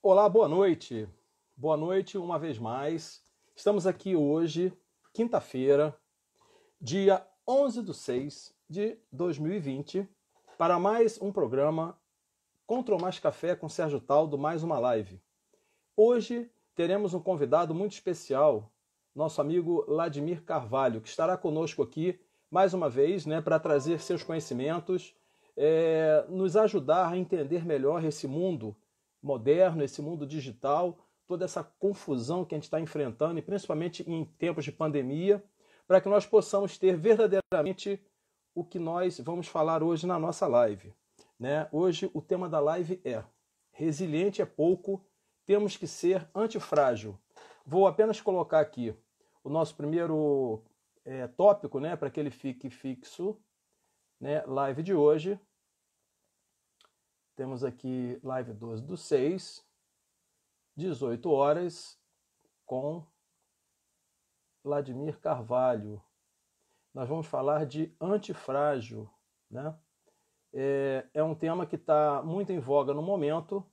Olá, boa noite. Boa noite uma vez mais. Estamos aqui hoje, quinta-feira, dia 11/6/2020, para mais um programa Contra Mais Café com Sérgio Taldo, mais uma live. Hoje teremos um convidado muito especial, nosso amigo Vladimir Carvalho, que estará conosco aqui mais uma vez, para trazer seus conhecimentos, nos ajudar a entender melhor esse mundo moderno, esse mundo digital, toda essa confusão que a gente está enfrentando, e principalmente em tempos de pandemia, para que nós possamos ter verdadeiramente o que nós vamos falar hoje na nossa live. Hoje o tema da live é resiliente é pouco, temos que ser antifrágil. Vou apenas colocar aqui o nosso primeiro tópico, para que ele fique fixo, live de hoje. Temos aqui live 12/6, 18 horas, com Vladimir Carvalho. Nós vamos falar de antifrágil, É um tema que está muito em voga no momento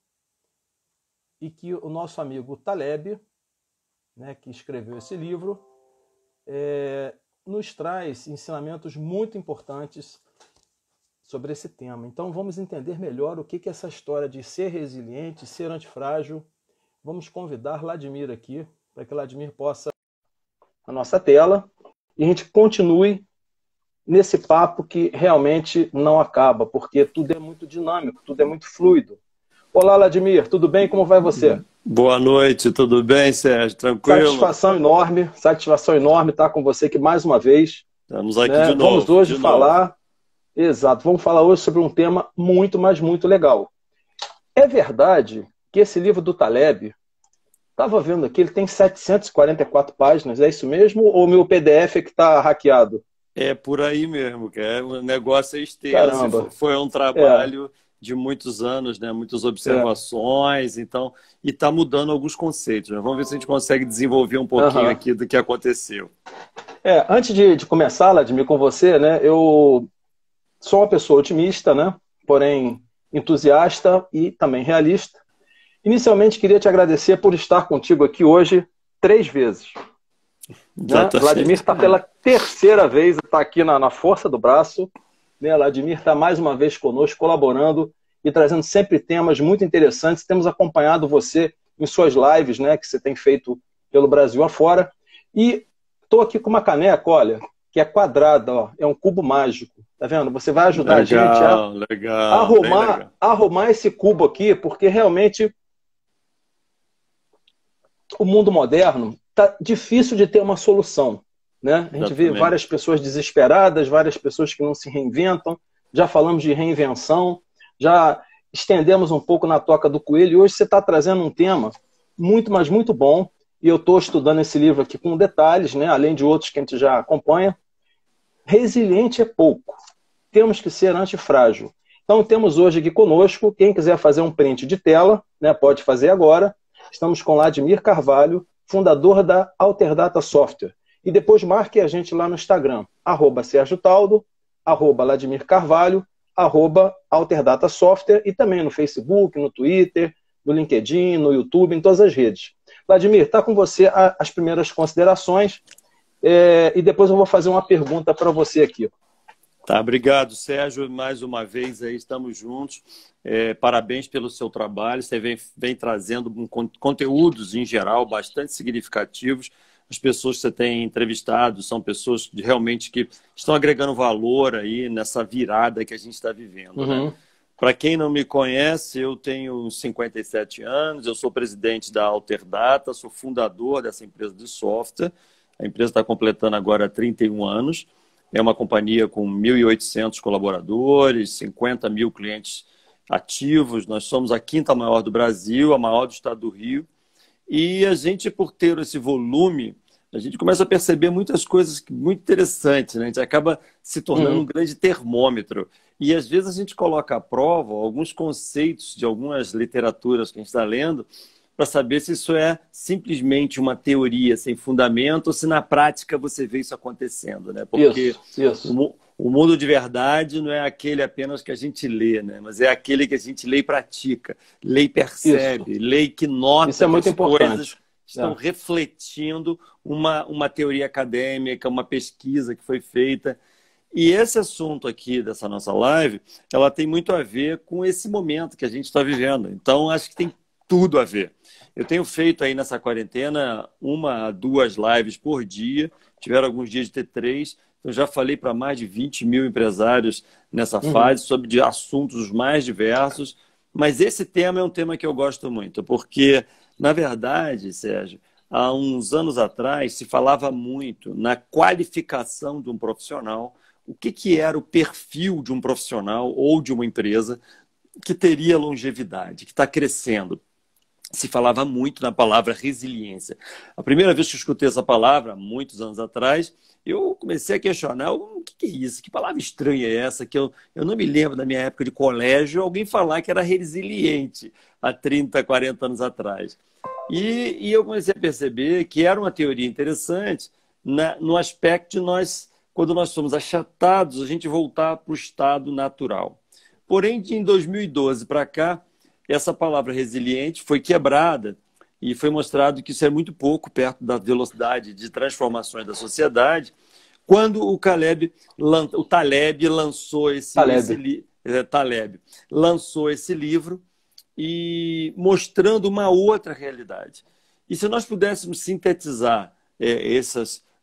e que o nosso amigo Taleb, que escreveu esse livro, nos traz ensinamentos muito importantes sobre esse tema. Então vamos entender melhor o que é essa história de ser resiliente, ser antifrágil. Vamos convidar Vladimir aqui, para que Vladimir possa a nossa tela e a gente continue nesse papo que realmente não acaba, porque tudo é muito dinâmico, tudo é muito fluido. Olá, Vladimir, tudo bem? Como vai você? Boa noite, tudo bem, Sérgio? Tranquilo? Satisfação enorme estar com você aqui mais uma vez. Estamos aqui de novo. Vamos hoje falar... Exato, vamos falar hoje sobre um tema muito, mas muito legal. É verdade que esse livro do Taleb, estava vendo aqui, ele tem 744 páginas, é isso mesmo? Ou o meu PDF é que está hackeado? É por aí mesmo, o negócio é extenso. Caramba. Foi um trabalho de muitos anos, muitas observações, então, e está mudando alguns conceitos. Vamos ver se a gente consegue desenvolver um pouquinho aqui do que aconteceu. Antes de começar, Vladimir, com você, eu sou uma pessoa otimista, porém entusiasta e também realista. Inicialmente, queria te agradecer por estar contigo aqui hoje 3 vezes. Vladimir está pela 3ª vez, está aqui na força do braço. Vladimir está mais uma vez conosco, colaborando e trazendo sempre temas muito interessantes. Temos acompanhado você em suas lives, que você tem feito pelo Brasil afora. E estou aqui com uma caneca, olha, que é quadrada, é um cubo mágico. Tá vendo? Você vai ajudar a gente a arrumar esse cubo aqui, porque realmente o mundo moderno está difícil de ter uma solução. A gente vê várias pessoas desesperadas, várias pessoas que não se reinventam. Já falamos de reinvenção, já estendemos um pouco na toca do coelho. E hoje você está trazendo um tema muito, mas muito bom. E eu estou estudando esse livro aqui com detalhes, além de outros que a gente já acompanha. Resiliente é pouco. Temos que ser antifrágil. Então temos hoje aqui conosco, quem quiser fazer um print de tela, pode fazer agora. Estamos com Vladimir Carvalho, fundador da Alterdata Software. E depois marque a gente lá no Instagram, @SérgioTaldo, @Vladimir Carvalho, @Alterdata Software, e também no Facebook, no Twitter, no LinkedIn, no YouTube, em todas as redes. Vladimir, está com você as primeiras considerações e depois eu vou fazer uma pergunta para você aqui. Tá, obrigado, Sérgio. Mais uma vez aí estamos juntos. Parabéns pelo seu trabalho. Você vem trazendo conteúdos em geral bastante significativos. As pessoas que você tem entrevistado são pessoas realmente que estão agregando valor aí nessa virada que a gente está vivendo. Para quem não me conhece, eu tenho 57 anos, eu sou presidente da Alterdata, sou fundador dessa empresa de software. A empresa está completando agora 31 anos. É uma companhia com 1.800 colaboradores, 50 mil clientes ativos. Nós somos a 5ª maior do Brasil, a maior do estado do Rio. E a gente, por ter esse volume, a gente começa a perceber muitas coisas muito interessantes. A gente acaba se tornando um grande termômetro. E às vezes a gente coloca à prova alguns conceitos de algumas literaturas que a gente está lendo para saber se isso é simplesmente uma teoria sem fundamento ou se na prática você vê isso acontecendo. Porque isso. O mundo de verdade não é aquele apenas que a gente lê, né? Mas é aquele que a gente lê e pratica, lê e percebe, lê e que nota Isso é muito que as importante. coisas estão refletindo uma teoria acadêmica, uma pesquisa que foi feita. E esse assunto aqui dessa nossa live, ela tem muito a ver com esse momento que a gente está vivendo. Então, acho que tem tudo a ver. Eu tenho feito aí nessa quarentena 1 a 2 lives por dia. Tiveram alguns dias de ter 3. Eu já falei para mais de 20 mil empresários nessa fase sobre assuntos os mais diversos. Mas esse tema é um tema que eu gosto muito, porque, na verdade, Sérgio, há uns anos atrás se falava muito na qualificação de um profissional. O que era o perfil de um profissional ou de uma empresa que teria longevidade, que está crescendo? Se falava muito na palavra resiliência. A primeira vez que eu escutei essa palavra, muitos anos atrás, eu comecei a questionar o que é isso? Que palavra estranha é essa? Que eu não me lembro da minha época de colégio alguém falar que era resiliente há 30, 40 anos atrás. E eu comecei a perceber que era uma teoria interessante no aspecto de quando nós somos achatados, a gente voltar para o estado natural. Porém, em 2012 para cá, essa palavra resiliente foi quebrada e foi mostrado que isso é muito pouco perto da velocidade de transformações da sociedade, quando o Taleb lançou esse livro e mostrando uma outra realidade. E se nós pudéssemos sintetizar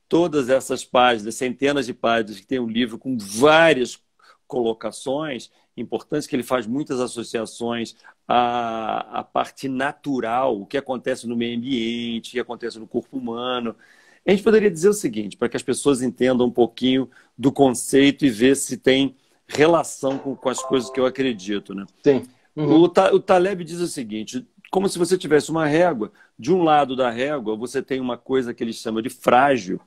todas essas páginas, centenas de páginas que tem um livro com várias colocações importantes, que ele faz muitas associações à parte natural, o que acontece no meio ambiente, o que acontece no corpo humano. A gente poderia dizer o seguinte, para que as pessoas entendam um pouquinho do conceito e ver se tem relação com as coisas que eu acredito, né? Sim. O Taleb diz o seguinte, como se você tivesse uma régua, de um lado da régua você tem uma coisa que ele chama de frágil,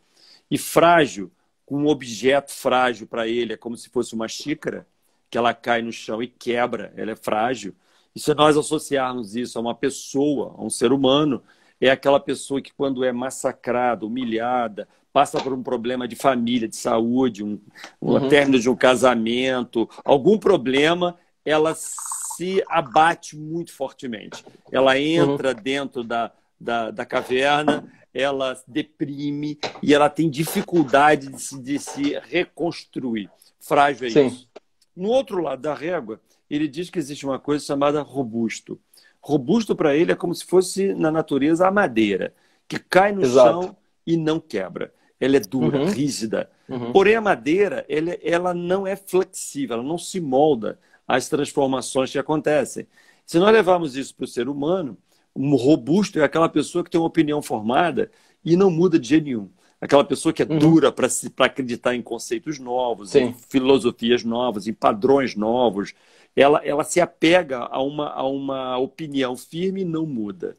e frágil, um objeto frágil para ele é como se fosse uma xícara, que ela cai no chão e quebra, ela é frágil. E se nós associarmos isso a uma pessoa, a um ser humano, é aquela pessoa que quando é massacrada, humilhada, passa por um problema de família, de saúde, um término de um casamento, algum problema, ela se abate muito fortemente. Ela entra dentro da caverna, ela deprime e ela tem dificuldade de se reconstruir. Frágil é isso. No outro lado da régua, ele diz que existe uma coisa chamada robusto. Robusto para ele é como se fosse na natureza a madeira, que cai no chão e não quebra. Ela é dura, rígida. Porém, a madeira ela não é flexível, ela não se molda às transformações que acontecem. Se nós levarmos isso para o ser humano, um robusto é aquela pessoa que tem uma opinião formada e não muda de jeito nenhum. Aquela pessoa que é dura para acreditar em conceitos novos, em filosofias novas, em padrões novos. Ela se apega a uma opinião firme e não muda.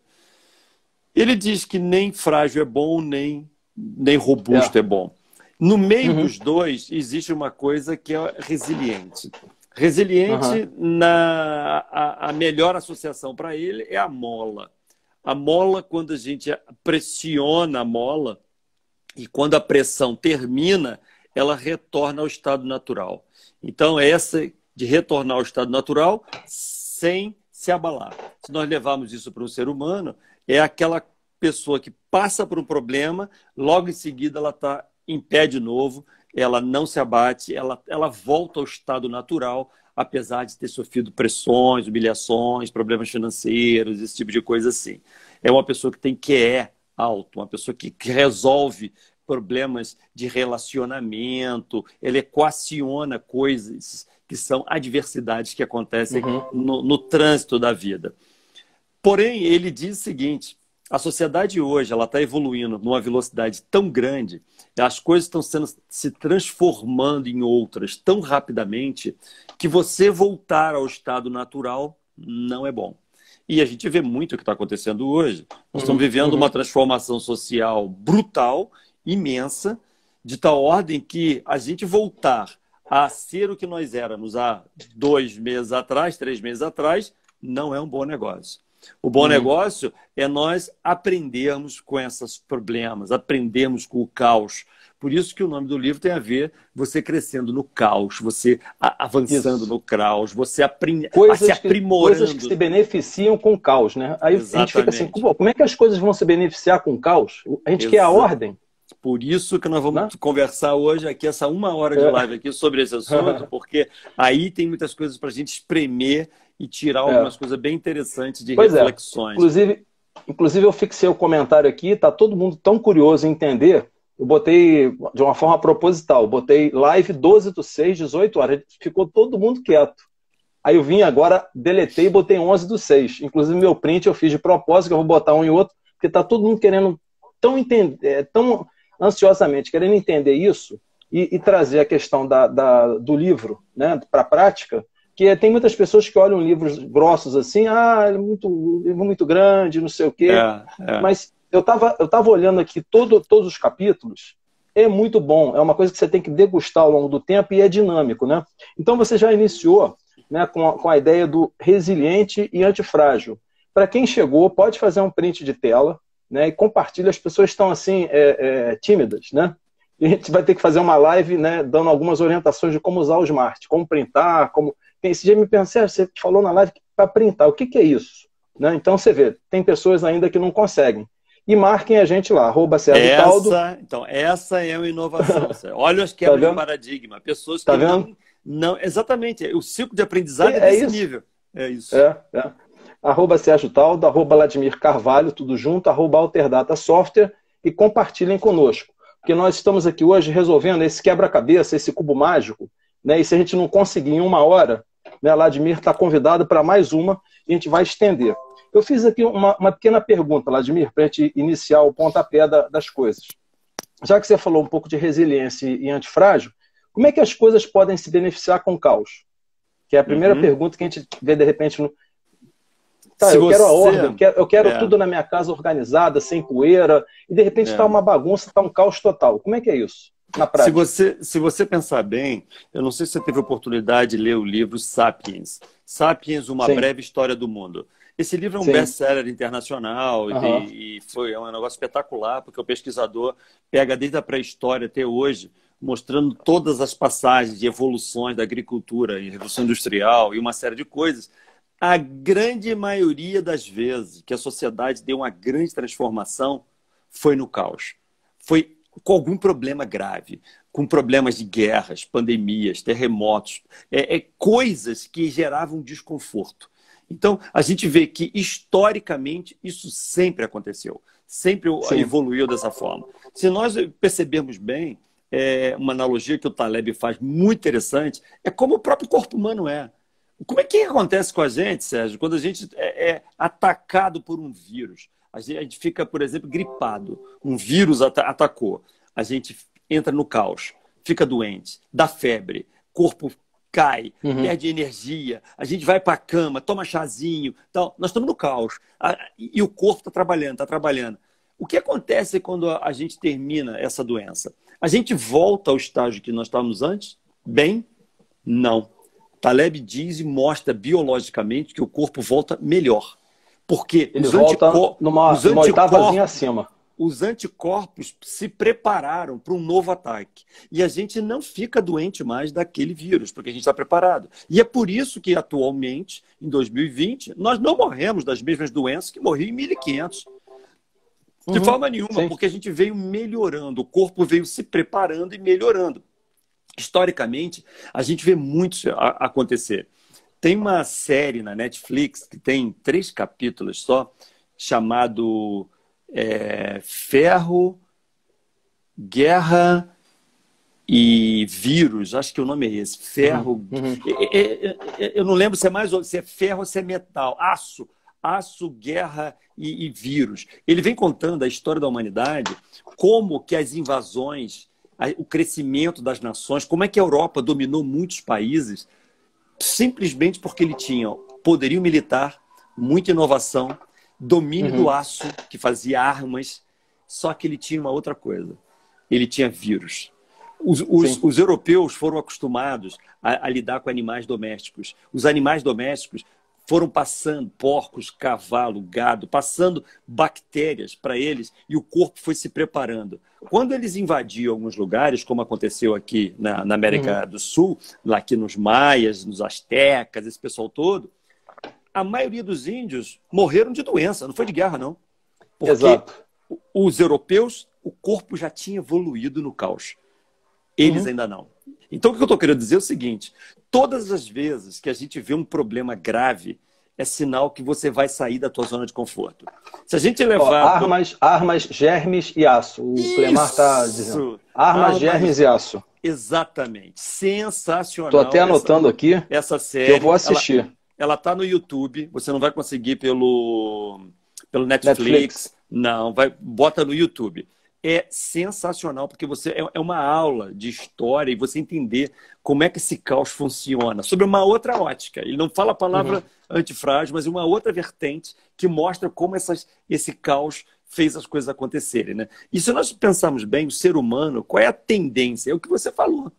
Ele diz que nem frágil é bom, nem robusto é bom. No meio dos dois, existe uma coisa que é resiliente. Resiliente, a melhor associação para ele é a mola. A mola, quando a gente pressiona a mola, e quando a pressão termina, ela retorna ao estado natural. Então, essa de retornar ao estado natural sem se abalar. Se nós levarmos isso para um ser humano, é aquela pessoa que passa por um problema, logo em seguida ela está em pé de novo, ela não se abate, ela volta ao estado natural, apesar de ter sofrido pressões, humilhações, problemas financeiros, esse tipo de coisa assim. É uma pessoa que tem QE alto, uma pessoa que resolve problemas de relacionamento, ele equaciona coisas que são adversidades que acontecem no trânsito da vida. Porém, ele diz o seguinte, a sociedade hoje está evoluindo numa velocidade tão grande, as coisas estão se transformando em outras tão rapidamente, que você voltar ao estado natural não é bom. E a gente vê muito o que está acontecendo hoje. Nós estamos vivendo uma transformação social brutal, imensa, de tal ordem que a gente voltar a ser o que nós éramos há 2 meses atrás, 3 meses atrás, não é um bom negócio. O bom negócio é nós aprendermos com esses problemas, aprendermos com o caos. Por isso que o nome do livro tem a ver você crescendo no caos, você avançando no caos, você se aprimorando. Coisas que se beneficiam com o caos, né? Aí a gente fica assim, como é que as coisas vão se beneficiar com o caos? A gente quer a ordem. Por isso que nós vamos conversar hoje aqui, essa 1 hora de live aqui sobre esse assunto, porque aí tem muitas coisas para a gente espremer e tirar algumas coisas bem interessantes de reflexões. Inclusive, eu fixei o comentário aqui, está todo mundo tão curioso em entender. Eu botei de uma forma proposital, botei live 12/6, 18 horas. Ficou todo mundo quieto. Aí eu vim agora, deletei e botei 11/6. Inclusive, meu print eu fiz de propósito, que eu vou botar um e outro, porque está todo mundo querendo tão ansiosamente, querendo entender isso e trazer a questão do livro, né, para a prática. Que tem muitas pessoas que olham livros grossos assim, é muito grande, não sei o quê. Mas eu tava olhando aqui todos os capítulos, é muito bom, é uma coisa que você tem que degustar ao longo do tempo e é dinâmico, né? Então você já iniciou, né, com a ideia do resiliente e antifrágil. Para quem chegou, pode fazer um print de tela, né, e compartilha. As pessoas estão assim, tímidas, né? E a gente vai ter que fazer uma live, né, dando algumas orientações de como usar o Smart, como printar, como... Esse dia me pensei, você falou na live para printar, o que é isso? Né? Então você vê, tem pessoas ainda que não conseguem. E marquem a gente lá, @SérgioTaldo. Então, essa é uma inovação. Olha as quebras de paradigma. Pessoas que não... Exatamente, o ciclo de aprendizado é desse nível. É isso. @SérgioTaldo, @Vladimir Carvalho, tudo junto, @Alterdata Software, e compartilhem conosco. Porque nós estamos aqui hoje resolvendo esse quebra-cabeça, esse cubo mágico, né? E se a gente não conseguir em 1 hora, né, Vladimir está convidado para mais uma e a gente vai estender. Eu fiz aqui uma pequena pergunta, Vladimir, para a gente iniciar o pontapé das coisas. Já que você falou um pouco de resiliência e antifrágil, como é que as coisas podem se beneficiar com o caos? Que é a primeira pergunta que a gente vê de repente no... eu quero a ordem, eu quero tudo na minha casa organizada, sem poeira, e de repente está uma bagunça, está um caos total. Como é que é isso, na prática? Se você pensar bem, eu não sei se você teve a oportunidade de ler o livro Sapiens. Sapiens, Uma Breve História do Mundo. Esse livro é um best-seller internacional e foi um negócio espetacular, porque o pesquisador pega desde a pré-história até hoje, mostrando todas as passagens de evoluções da agricultura e Revolução Industrial e uma série de coisas. A grande maioria das vezes que a sociedade deu uma grande transformação foi no caos. Foi com algum problema grave, com problemas de guerras, pandemias, terremotos, coisas que geravam desconforto. Então, a gente vê que, historicamente, isso sempre aconteceu, sempre evoluiu dessa forma. Se nós percebermos bem, uma analogia que o Taleb faz muito interessante, é como o próprio corpo humano é. Como é que acontece com a gente, Sérgio, quando a gente é atacado por um vírus? A gente fica, por exemplo, gripado. Um vírus atacou. A gente entra no caos, fica doente, dá febre, corpo cai, perde energia, a gente vai para a cama, toma chazinho. Então, nós estamos no caos. E o corpo está trabalhando. O que acontece quando a gente termina essa doença? A gente volta ao estágio que nós estávamos antes? Bem? Não. Taleb diz e mostra biologicamente que o corpo volta melhor. Porque ele volta numa oitavazinha acima. Os anticorpos se prepararam para um novo ataque. E a gente não fica doente mais daquele vírus, porque a gente está preparado. E é por isso que, atualmente, em 2020, nós não morremos das mesmas doenças que morriam em 1500. De forma nenhuma, porque a gente veio melhorando, o corpo veio se preparando e melhorando. Historicamente, a gente vê muito isso acontecer. Tem uma série na Netflix que tem 3 capítulos só, chamado Ferro, Guerra e Vírus. Acho que o nome é esse. Ferro. Eu não lembro se é ferro ou se é metal. Aço, guerra e vírus. Ele vem contando a história da humanidade, como que as invasões, o crescimento das nações, como é que a Europa dominou muitos países, simplesmente porque ele tinha poderio militar, muita inovação, domínio do aço, que fazia armas, só que ele tinha uma outra coisa. Ele tinha vírus. Os europeus foram acostumados a lidar com animais domésticos. Os animais domésticos foram passando porcos, cavalo, gado, passando bactérias para eles e o corpo foi se preparando. Quando eles invadiam alguns lugares, como aconteceu aqui na América do Sul, lá aqui nos maias, nos astecas, esse pessoal todo, a maioria dos índios morreram de doença, não foi de guerra, não. Porque Exato. os europeus, o corpo já tinha evoluído no caos. Eles ainda não. Então, o que eu estou querendo dizer é o seguinte: todas as vezes que a gente vê um problema grave, é sinal que você vai sair da tua zona de conforto. Se a gente levar... Armas, germes e aço. O Clemar está dizendo. Armas, germes e aço. Exatamente. Sensacional. Estou até anotando aqui essa série. Que eu vou assistir. Ela está no YouTube. Você não vai conseguir pelo Netflix. Não, bota no YouTube. É sensacional, porque é uma aula de história e você entender como é que esse caos funciona, sobre uma outra ótica. Ele não fala a palavra antifrágil, mas uma outra vertente que mostra como esse caos fez as coisas acontecerem. Né? E se nós pensarmos bem, o ser humano, qual é a tendência? É o que você falou.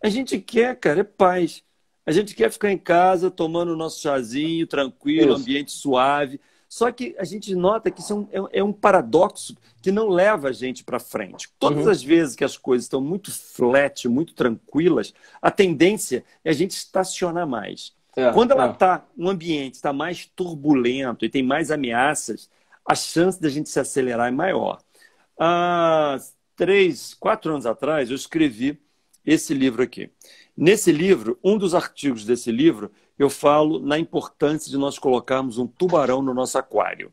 A gente quer, cara, é paz. A gente quer ficar em casa, tomando o nosso chazinho, tranquilo, ambiente suave. Só que a gente nota que isso é um paradoxo que não leva a gente para frente. Todas as vezes que as coisas estão muito flat, muito tranquilas, a tendência é a gente estacionar mais. Quando um ambiente está mais turbulento e tem mais ameaças, a chance da gente se acelerar é maior. Há 3, 4 anos atrás, eu escrevi esse livro aqui. Nesse livro, um dos artigos desse livro, eu falo na importância de nós colocarmos um tubarão no nosso aquário.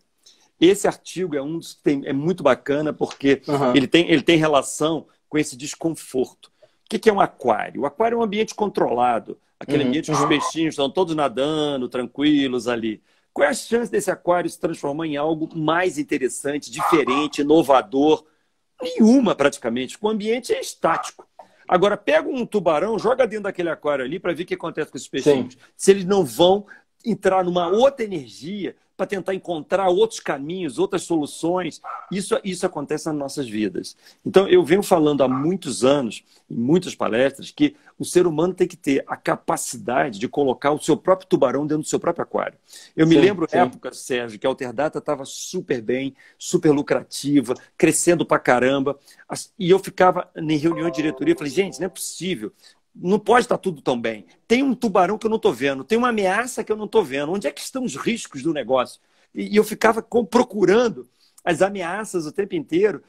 Esse artigo é um dos que é muito bacana porque ele tem relação com esse desconforto. O que é um aquário? O aquário é um ambiente controlado. Aquele ambiente que os peixinhos estão todos nadando, tranquilos ali. Qual é a chance desse aquário se transformar em algo mais interessante, diferente, inovador? Nenhuma, praticamente. O ambiente é estático. Agora, pega um tubarão, joga dentro daquele aquário ali para ver o que acontece com esses peixinhos. Se eles não vão entrar numa outra energia para tentar encontrar outros caminhos, outras soluções. Isso acontece nas nossas vidas. Então, eu venho falando há muitos anos, em muitas palestras, que o ser humano tem que ter a capacidade de colocar o seu próprio tubarão dentro do seu próprio aquário. Eu me lembro época, Sérgio, que a Alterdata estava super bem, super lucrativa, crescendo pra caramba. E eu ficava em reunião de diretoria e falei, gente, não é possível. Não pode estar tudo tão bem. Tem um tubarão que eu não estou vendo, tem uma ameaça que eu não estou vendo. Onde é que estão os riscos do negócio? E eu ficava procurando as ameaças o tempo inteiro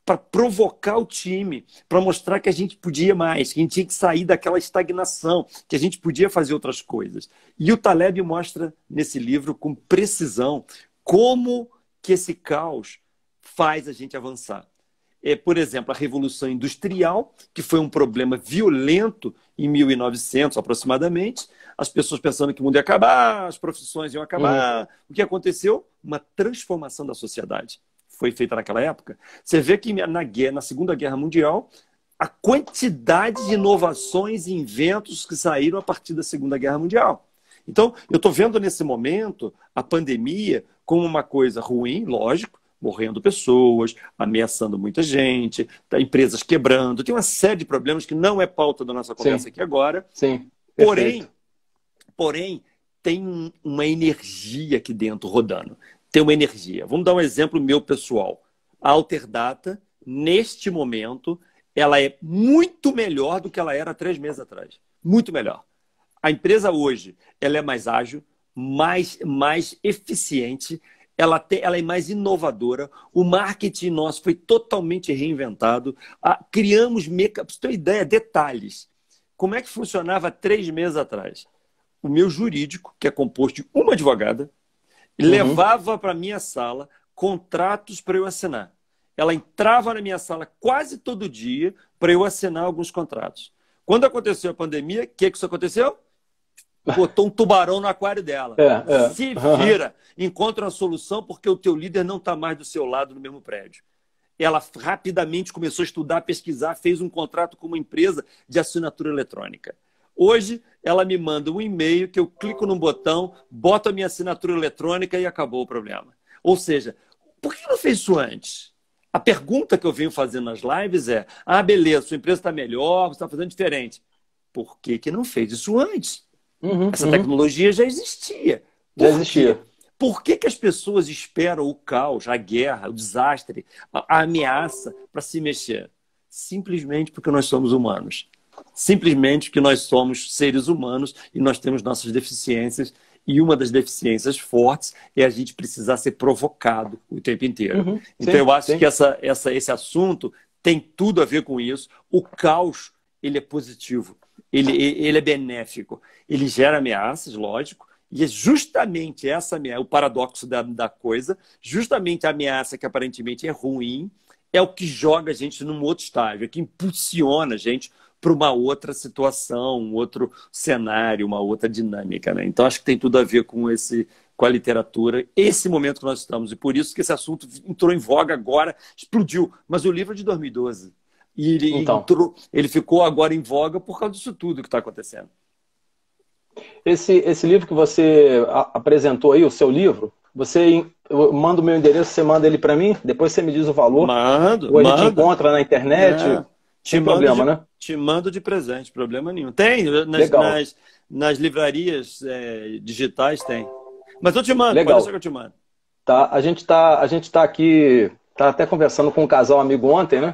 para provocar o time, para mostrar que a gente podia mais, que a gente tinha que sair daquela estagnação, que a gente podia fazer outras coisas. E o Taleb mostra nesse livro com precisão como que esse caos faz a gente avançar. Por exemplo, a Revolução Industrial, que foi um problema violento em 1900 aproximadamente, as pessoas pensando que o mundo ia acabar, as profissões iam acabar. O que aconteceu? Uma transformação da sociedade. Foi feita naquela época. Você vê que na Segunda Guerra Mundial, a quantidade de inovações e inventos que saíram a partir da Segunda Guerra Mundial. Então, eu estou vendo nesse momento a pandemia como uma coisa ruim, lógico, morrendo pessoas, ameaçando muita gente, empresas quebrando. Tem uma série de problemas que não é pauta da nossa conversa aqui agora. Sim, porém, tem uma energia aqui dentro rodando. Tem uma energia. Vamos dar um exemplo meu pessoal. A Alterdata, neste momento, ela é muito melhor do que ela era 3 meses atrás. Muito melhor. A empresa hoje, ela é mais ágil, mais eficiente, ela é mais inovadora, o marketing nosso foi totalmente reinventado, criamos para você ter uma ideia, detalhes. Como é que funcionava 3 meses atrás? O meu jurídico, que é composto de uma advogada, levava para a minha sala contratos para eu assinar. Ela entrava na minha sala quase todo dia para eu assinar alguns contratos. Quando aconteceu a pandemia, o que isso aconteceu? Botou um tubarão no aquário dela. Se vira, encontra uma solução porque o teu líder não está mais do seu lado no mesmo prédio. Ela rapidamente começou a estudar, pesquisar, fez um contrato com uma empresa de assinatura eletrônica. Hoje, ela me manda um e-mail que eu clico num botão, boto a minha assinatura eletrônica e acabou o problema. Ou seja, por que não fez isso antes? A pergunta que eu venho fazendo nas lives é: beleza, sua empresa está melhor, você está fazendo diferente. Por que não fez isso antes? Essa tecnologia já existia. Já Por quê? existia. Por que que as pessoas esperam o caos, a guerra, o desastre, a ameaça para se mexer? Simplesmente porque nós somos humanos. Simplesmente porque nós somos seres humanos e nós temos nossas deficiências. E uma das deficiências fortes é a gente precisar ser provocado o tempo inteiro. Uhum. Então, Sim, eu acho sim. que esse assunto tem tudo a ver com isso. O caos, ele é positivo, ele é benéfico. Ele gera ameaças, lógico, e é justamente essa ameaça, o paradoxo da coisa, justamente a ameaça que aparentemente é ruim, é o que joga a gente num outro estágio, é que impulsiona a gente para uma outra situação, um outro cenário, uma outra dinâmica, né? Então, acho que tem tudo a ver com a literatura, esse momento que nós estamos. E por isso que esse assunto entrou em voga agora, explodiu. Mas o livro é de 2012. E Então, ele ficou agora em voga por causa disso tudo que está acontecendo. esse livro que você apresentou aí, o seu livro, eu mando o meu endereço, você manda ele para mim, depois você me diz o valor, Mando, ou a gente manda. encontra na internet, É, sem problema, né? te mando de presente, problema nenhum. Tem, Legal, nas livrarias digitais tem. Mas eu te mando, pode deixar legal. que eu te mando. Tá, a gente tá aqui, tá até conversando com um casal amigo ontem, né?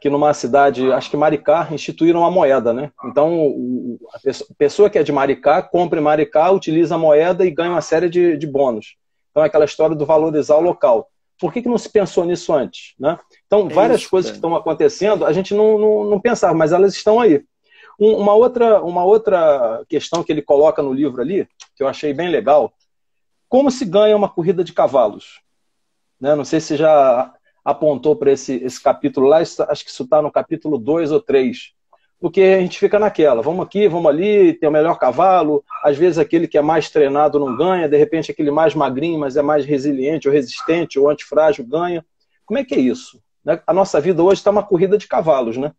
Que numa cidade, acho que Maricá, instituíram uma moeda, né? Então, a pessoa que é de Maricá, compra em Maricá, utiliza a moeda e ganha uma série de bônus. Então, é aquela história do valorizar o local. Por que não se pensou nisso antes, né? Então, É várias isso, coisas que cara. estão acontecendo, a gente não pensava, mas elas estão aí. Uma outra questão que ele coloca no livro ali, que eu achei bem legal, como se ganha uma corrida de cavalos, né? Não sei se já apontou para esse capítulo lá, acho que isso está no capítulo 2 ou 3, porque a gente fica naquela, vamos aqui, vamos ali, tem o melhor cavalo, às vezes aquele que é mais treinado não ganha, de repente aquele mais magrinho, mas é mais resiliente ou resistente ou antifrágil ganha. Como é que é isso? Né? A nossa vida hoje está uma corrida de cavalos, né?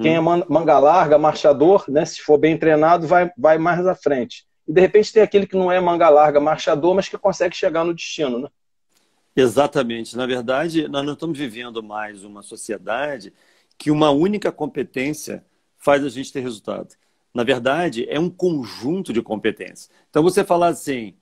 Quem é Uhum. manga larga, marchador, né? Se for bem treinado, vai mais à frente. E de repente tem aquele que não é manga larga, marchador, mas que consegue chegar no destino, né? Exatamente. Na verdade, nós não estamos vivendo mais uma sociedade que uma única competência faz a gente ter resultado. Na verdade, é um conjunto de competências. Então, você falar assim,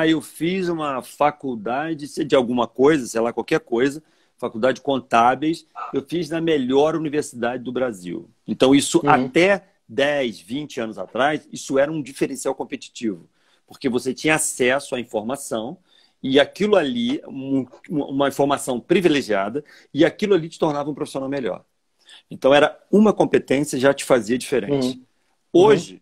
eu fiz uma faculdade de alguma coisa, sei lá, qualquer coisa, faculdade de contábeis, eu fiz na melhor universidade do Brasil. Então, isso Uhum. até 10, 20 anos atrás, isso era um diferencial competitivo, porque você tinha acesso à informação e aquilo ali, uma informação privilegiada, e aquilo ali te tornava um profissional melhor. Então, era uma competência já te fazia diferente. Uhum. Uhum. Hoje,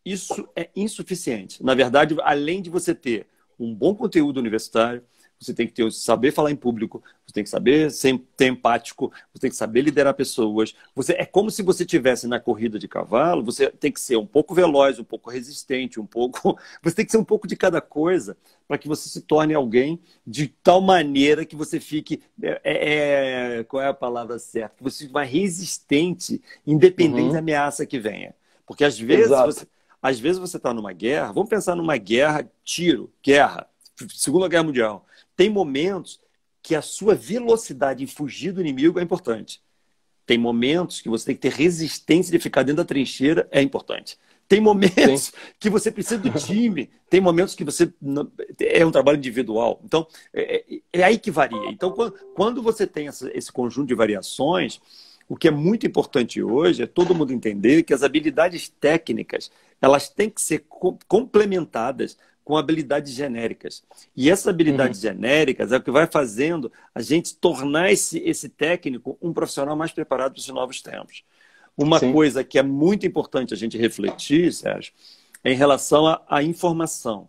isso é insuficiente. Na verdade, além de você ter um bom conteúdo universitário, você tem que saber falar em público, você tem que saber ter empático, você tem que saber liderar pessoas. É como se você estivesse na corrida de cavalo, você tem que ser um pouco veloz, um pouco resistente, um pouco. Você tem que ser um pouco de cada coisa para que você se torne alguém de tal maneira que você fique. Qual é a palavra certa? Que você fique mais resistente, independente da Uhum. ameaça que venha. Porque Exato. às vezes você está numa guerra, vamos pensar numa guerra, guerra, Segunda Guerra Mundial. Tem momentos que a sua velocidade em fugir do inimigo é importante. Tem momentos que você tem que ter resistência de ficar dentro da trincheira, é importante. Tem Sim. momentos que você precisa do time, tem momentos que você é um trabalho individual. Então, é aí que varia. Então, quando você tem esse conjunto de variações, o que é muito importante hoje é todo mundo entender que as habilidades técnicas elas têm que ser complementadas com habilidades genéricas. E essas habilidades Uhum. genéricas é o que vai fazendo a gente tornar esse técnico um profissional mais preparado para os novos tempos. Uma Sim. coisa que é muito importante a gente refletir, Sérgio, é em relação à informação.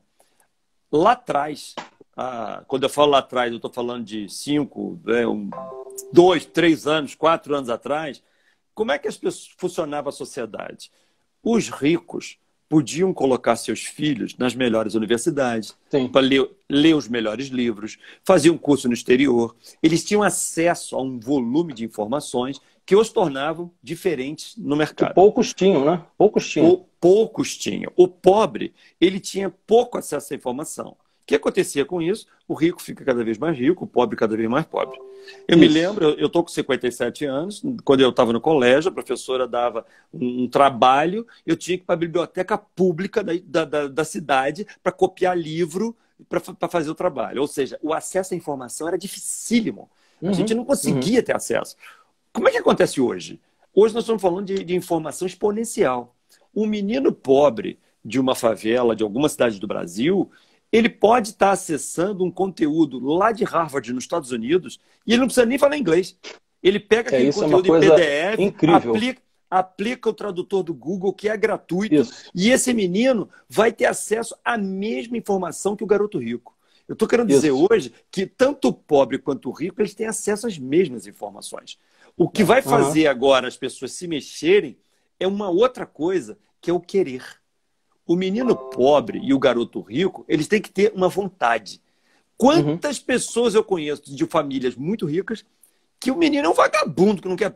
Lá atrás, quando eu falo lá atrás, eu estou falando de 5, 2, 3 anos, 4 anos atrás, como é que funcionava a sociedade? Os ricos podiam colocar seus filhos nas melhores universidades, Sim. para ler os melhores livros, faziam curso no exterior. Eles tinham acesso a um volume de informações que os tornavam diferentes no Que mercado. poucos tinham, né? Poucos tinham. Poucos tinham. O pobre, ele tinha pouco acesso à informação. O que acontecia com isso? O rico fica cada vez mais rico, o pobre cada vez mais pobre. Eu me lembro, eu estou com 57 anos, quando eu estava no colégio, a professora dava um trabalho, eu tinha que ir para a biblioteca pública da cidade para copiar livro para fazer o trabalho. Ou seja, o acesso à informação era dificílimo. A gente não conseguia ter acesso. Como é que acontece hoje? Hoje nós estamos falando de informação exponencial. Um menino pobre de uma favela, de alguma cidade do Brasil, ele pode estar acessando um conteúdo lá de Harvard, nos Estados Unidos, e ele não precisa nem falar inglês. Ele pega aquele conteúdo em PDF, incrível. Aplica o tradutor do Google, que é gratuito, e esse menino vai ter acesso à mesma informação que o garoto rico. Eu estou querendo dizer hoje que tanto o pobre quanto o rico, eles têm acesso às mesmas informações. O que vai fazer agora as pessoas se mexerem é uma outra coisa, que é o querer. O menino pobre e o garoto rico, eles têm que ter uma vontade. Quantas pessoas eu conheço de famílias muito ricas que o menino é um vagabundo, que não quer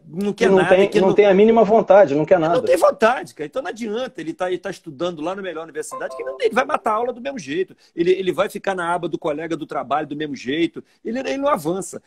nada. Que não tem a mínima vontade, não quer nada. Não tem vontade, cara. Então não adianta. Ele tá estudando lá na melhor universidade, que ele vai matar a aula do mesmo jeito. Ele vai ficar na aba do colega do trabalho do mesmo jeito. Ele não avança.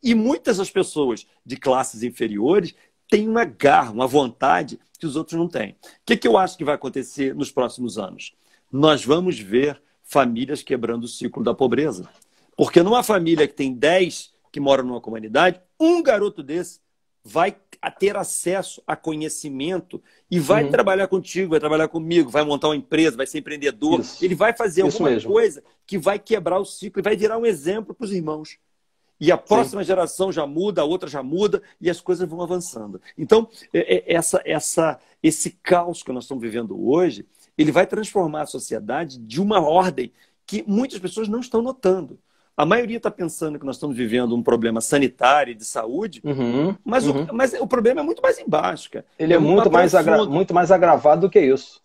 E muitas das pessoas de classes inferiores têm uma garra, uma vontade que os outros não têm. O que eu acho que vai acontecer nos próximos anos? Nós vamos ver famílias quebrando o ciclo da pobreza. Porque numa família que tem 10 que moram numa comunidade, um garoto desse vai ter acesso a conhecimento e vai trabalhar contigo, vai trabalhar comigo, vai montar uma empresa, vai ser empreendedor. Ele vai fazer alguma coisa que vai quebrar o ciclo e vai virar um exemplo para os irmãos. E a próxima geração já muda, a outra já muda, e as coisas vão avançando. Então, esse caos que nós estamos vivendo hoje, ele vai transformar a sociedade de uma ordem que muitas pessoas não estão notando. A maioria está pensando que nós estamos vivendo um problema sanitário e de saúde, mas o problema é muito mais embaixo, cara. Ele é muito mais agravado do que isso.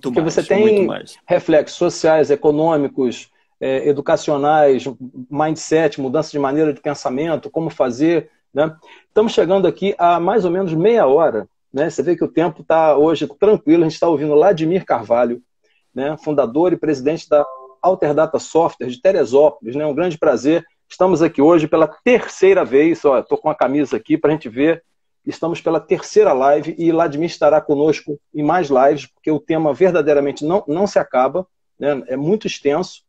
Porque você tem reflexos sociais, econômicos, educacionais, mindset, mudança de maneira de pensamento, como fazer. Né? Estamos chegando aqui a mais ou menos meia hora. Né? Você vê que o tempo está hoje tranquilo. A gente está ouvindo Vladimir Carvalho, né? Fundador e presidente da Alterdata Software de Teresópolis. Né? Um grande prazer. Estamos aqui hoje pela terceira vez. Estou com a camisa aqui para a gente ver. Estamos pela terceira live e Vladimir estará conosco em mais lives, porque o tema verdadeiramente não se acaba. Né? É muito extenso.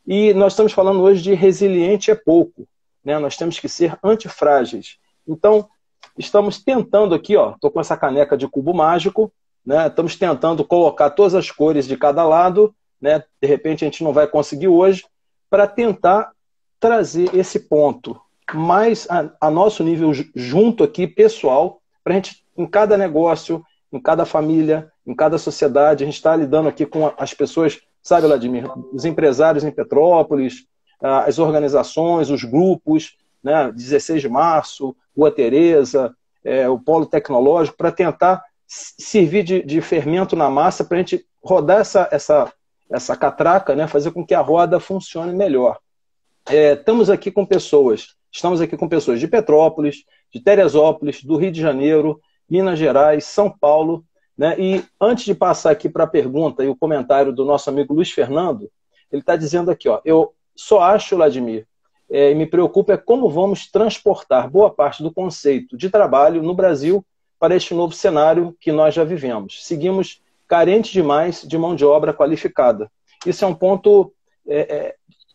E nós estamos falando hoje de resiliente é pouco, né? Nós temos que ser antifrágeis. Então, estamos tentando aqui, estou com essa caneca de cubo mágico, né? Estamos tentando colocar todas as cores de cada lado, né? De repente a gente não vai conseguir hoje, para tentar trazer esse ponto mais a nosso nível junto aqui, pessoal, para a gente, em cada negócio, em cada família, em cada sociedade, a gente está lidando aqui com as pessoas. Sabe, Vladimir, os empresários em Petrópolis, as organizações, os grupos, né, 16 de março, Rua Tereza, o Polo Tecnológico, para tentar servir de fermento na massa para a gente rodar essa catraca, né, fazer com que a roda funcione melhor. Estamos aqui com pessoas de Petrópolis, de Teresópolis, do Rio de Janeiro, Minas Gerais, São Paulo. Né? E antes de passar aqui para a pergunta e o comentário do nosso amigo Luiz Fernando, ele está dizendo aqui, eu só acho, Vladimir, e me preocupa como vamos transportar boa parte do conceito de trabalho no Brasil para este novo cenário que nós já vivemos. Seguimos carentes demais de mão de obra qualificada. Isso é um ponto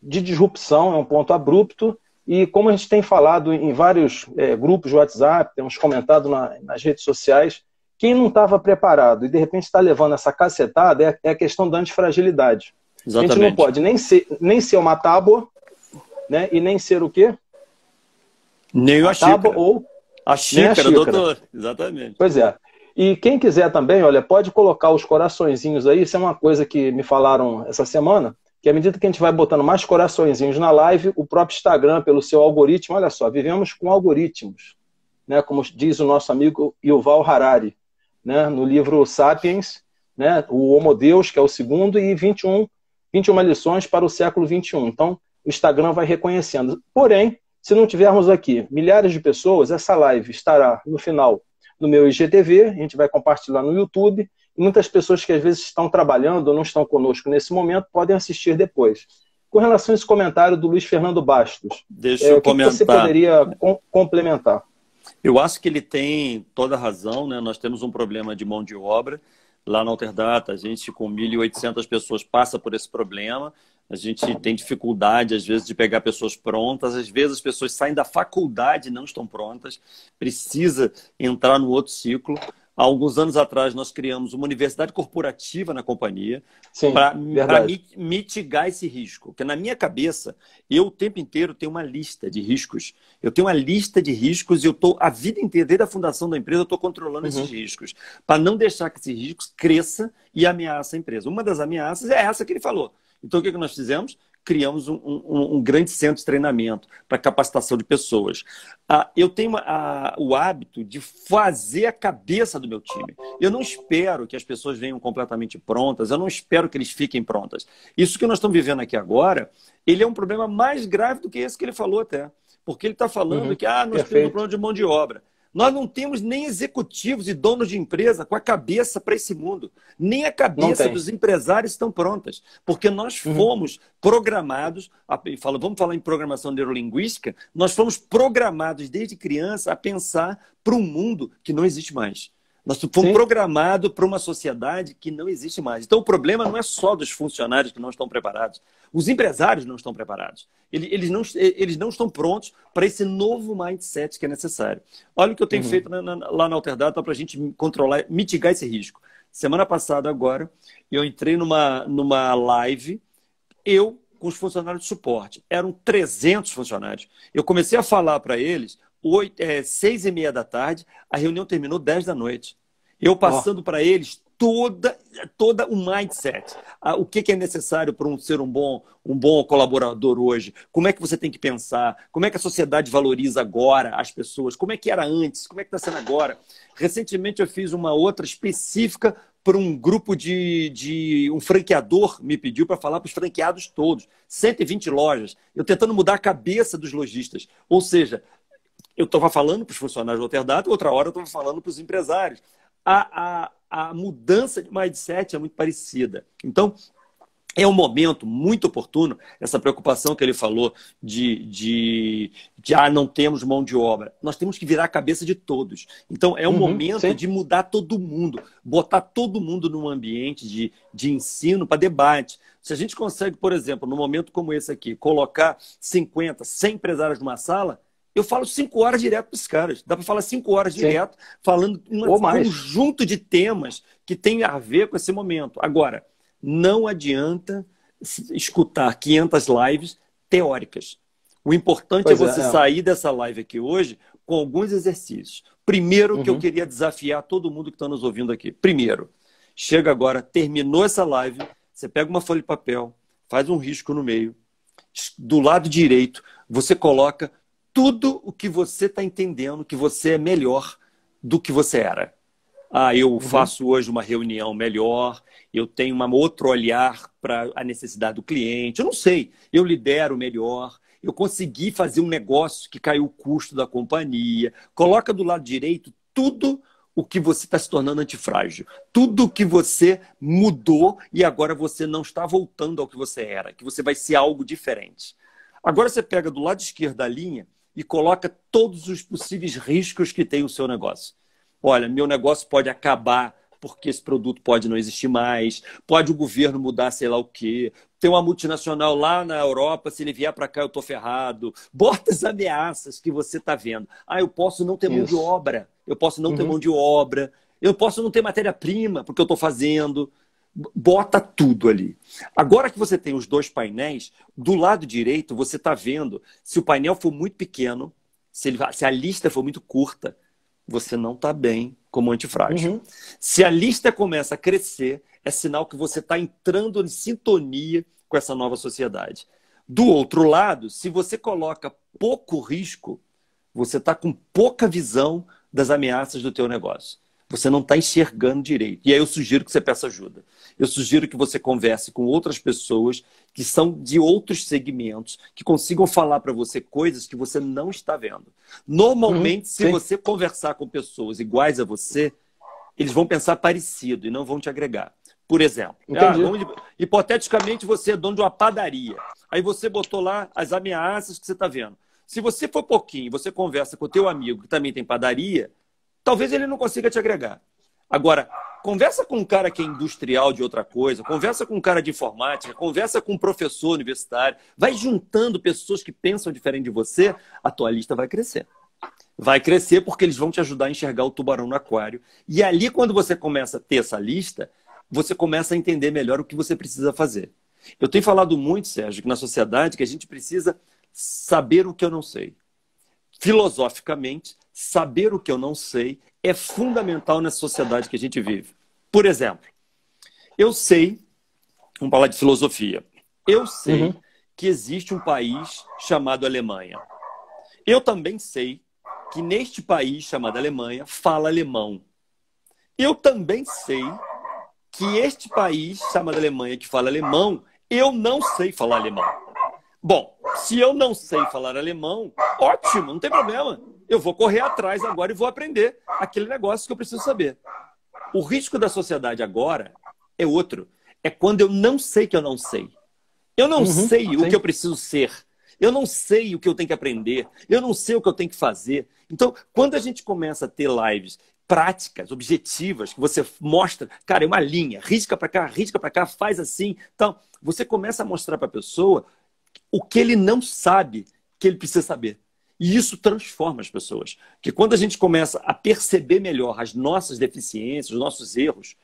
de disrupção, é um ponto abrupto, e como a gente tem falado em vários grupos de WhatsApp, temos comentado nas redes sociais, quem não estava preparado e de repente está levando essa cacetada é a questão da antifragilidade. Exatamente. A gente não pode nem ser uma tábua, né, e nem ser o quê? Nem a xícara. Ou a xícara, doutor. Exatamente. Pois é. E quem quiser também, olha, pode colocar os coraçõezinhos aí. Isso é uma coisa que me falaram essa semana, que à medida que a gente vai botando mais coraçõezinhos na live, o próprio Instagram, pelo seu algoritmo, olha só, vivemos com algoritmos, né, como diz o nosso amigo Yuval Harari. Né, no livro Sapiens, né, o Homo Deus, que é o segundo, e 21 lições para o século XXI. Então, o Instagram vai reconhecendo. Porém, se não tivermos aqui milhares de pessoas, essa live estará no final no meu IGTV, a gente vai compartilhar no YouTube, e muitas pessoas que às vezes estão trabalhando ou não estão conosco nesse momento podem assistir depois. Com relação a esse comentário do Luiz Fernando Bastos, Deixa eu o que comentar. você poderia complementar? Eu acho que ele tem toda a razão, né? Nós temos um problema de mão de obra. Lá na Alterdata, a gente com 1.800 pessoas passa por esse problema. A gente tem dificuldade, às vezes, de pegar pessoas prontas. Às vezes, as pessoas saem da faculdade e não estão prontas. Precisa entrar no outro ciclo. Há alguns anos atrás, nós criamos uma universidade corporativa na companhia para mitigar esse risco. Porque na minha cabeça, eu o tempo inteiro tenho uma lista de riscos. Eu tenho uma lista de riscos e eu estou, a vida inteira, desde a fundação da empresa, eu estou controlando esses riscos. Para não deixar que esses riscos cresçam e ameaçem a empresa. Uma das ameaças é essa que ele falou. Então, o que nós fizemos? Criamos um grande centro de treinamento para capacitação de pessoas. Eu tenho o hábito de fazer a cabeça do meu time. Eu não espero que as pessoas venham completamente prontas, eu não espero que eles fiquem prontas. Isso que nós estamos vivendo aqui agora, ele é um problema mais grave do que esse que ele falou até. Porque ele está falando que nós temos um problema de mão de obra. Nós não temos nem executivos e donos de empresa com a cabeça para esse mundo. Nem a cabeça dos empresários estão prontas. Porque nós fomos programados, vamos falar em programação neurolinguística, nós fomos programados desde criança a pensar para um mundo que não existe mais. Nós fomos programados para uma sociedade que não existe mais. Então, o problema não é só dos funcionários que não estão preparados. Os empresários não estão preparados. Eles não estão prontos para esse novo mindset que é necessário. Olha o que eu tenho feito lá na Alterdata para a gente controlar, mitigar esse risco. Semana passada, agora, eu entrei numa live, eu com os funcionários de suporte. Eram 300 funcionários. Eu comecei a falar para eles 6h30 da tarde, a reunião terminou 10 da noite. Eu passando para eles toda o mindset. O que é necessário para ser um bom colaborador hoje? Como é que você tem que pensar? Como é que a sociedade valoriza agora as pessoas? Como é que era antes? Como é que está sendo agora? Recentemente eu fiz uma outra específica para um grupo um franqueador me pediu para falar para os franqueados todos. 120 lojas. Eu tentando mudar a cabeça dos lojistas. Ou seja, eu estava falando para os funcionários do Alterdata, outra hora eu estava falando para os empresários. A mudança de mindset é muito parecida. Então, é um momento muito oportuno, essa preocupação que ele falou de não temos mão de obra. Nós temos que virar a cabeça de todos. Então, é um momento de mudar todo mundo, botar todo mundo num ambiente de ensino para debate. Se a gente consegue, por exemplo, num momento como esse aqui, colocar 50, 100 empresários numa sala, eu falo 5 horas direto para os caras. Dá para falar 5 horas direto, falando um conjunto de temas que tem a ver com esse momento. Agora, não adianta escutar 500 lives teóricas. O importante é você sair dessa live aqui hoje com alguns exercícios. Primeiro, que eu queria desafiar todo mundo que está nos ouvindo aqui. Primeiro, chega agora, terminou essa live, você pega uma folha de papel, faz um risco no meio. Do lado direito, você coloca tudo o que você está entendendo que você é melhor do que você era. Eu faço hoje uma reunião melhor, eu tenho um outro olhar para a necessidade do cliente, eu não sei, eu lidero melhor, eu consegui fazer um negócio que caiu o custo da companhia. Coloca do lado direito tudo o que você está se tornando antifrágil, tudo o que você mudou e agora você não está voltando ao que você era, que você vai ser algo diferente. Agora você pega do lado esquerdo da linha e coloca todos os possíveis riscos que tem o seu negócio. Olha, meu negócio pode acabar porque esse produto pode não existir mais, pode o governo mudar sei lá o quê, tem uma multinacional lá na Europa, se ele vier para cá eu estou ferrado. Bota as ameaças que você está vendo. Eu posso não ter mão de obra, eu posso não ter mão de obra, eu posso não ter matéria-prima porque eu estou fazendo. Bota tudo ali. Agora que você tem os dois painéis, do lado direito você está vendo se o painel for muito pequeno, se a lista for muito curta, você não está bem como antifrágil. Se a lista começa a crescer, é sinal que você está entrando em sintonia com essa nova sociedade. Do outro lado, se você coloca pouco risco, você está com pouca visão das ameaças do teu negócio. Você não está enxergando direito. E aí eu sugiro que você peça ajuda. Eu sugiro que você converse com outras pessoas que são de outros segmentos, que consigam falar para você coisas que você não está vendo. Normalmente, se você conversar com pessoas iguais a você, eles vão pensar parecido e não vão te agregar. por exemplo. Entendi. Hipoteticamente, você é dono de uma padaria. Aí você botou lá as ameaças que você está vendo. Se você for pouquinho, você conversa com o teu amigo que também tem padaria, talvez ele não consiga te agregar. Agora, conversa com um cara que é industrial de outra coisa, conversa com um cara de informática, conversa com um professor universitário, vai juntando pessoas que pensam diferente de você, a tua lista vai crescer. Vai crescer porque eles vão te ajudar a enxergar o tubarão no aquário. E ali, quando você começa a ter essa lista, você começa a entender melhor o que você precisa fazer. Eu tenho falado muito, Sérgio, que na sociedade que a gente precisa saber o que eu não sei. Filosoficamente, saber o que eu não sei é fundamental nessa sociedade que a gente vive. Por exemplo, eu sei, vamos falar de filosofia, eu sei que existe um país chamado Alemanha. Eu também sei que neste país chamado Alemanha fala alemão. Eu também sei que este país chamado Alemanha que fala alemão, eu não sei falar alemão. Bom, se eu não sei falar alemão, ótimo, não tem problema. Eu vou correr atrás agora e vou aprender aquele negócio que eu preciso saber. O risco da sociedade agora é outro. É quando eu não sei que eu não sei. Eu não sei o que eu preciso ser. Eu não sei o que eu tenho que aprender. Eu não sei o que eu tenho que fazer. Então, quando a gente começa a ter lives práticas, objetivas, que você mostra, cara, é uma linha, risca para cá, faz assim. Então, você começa a mostrar para a pessoa o que ele não sabe que ele precisa saber. E isso transforma as pessoas. Porque quando a gente começa a perceber melhor as nossas deficiências, os nossos erros,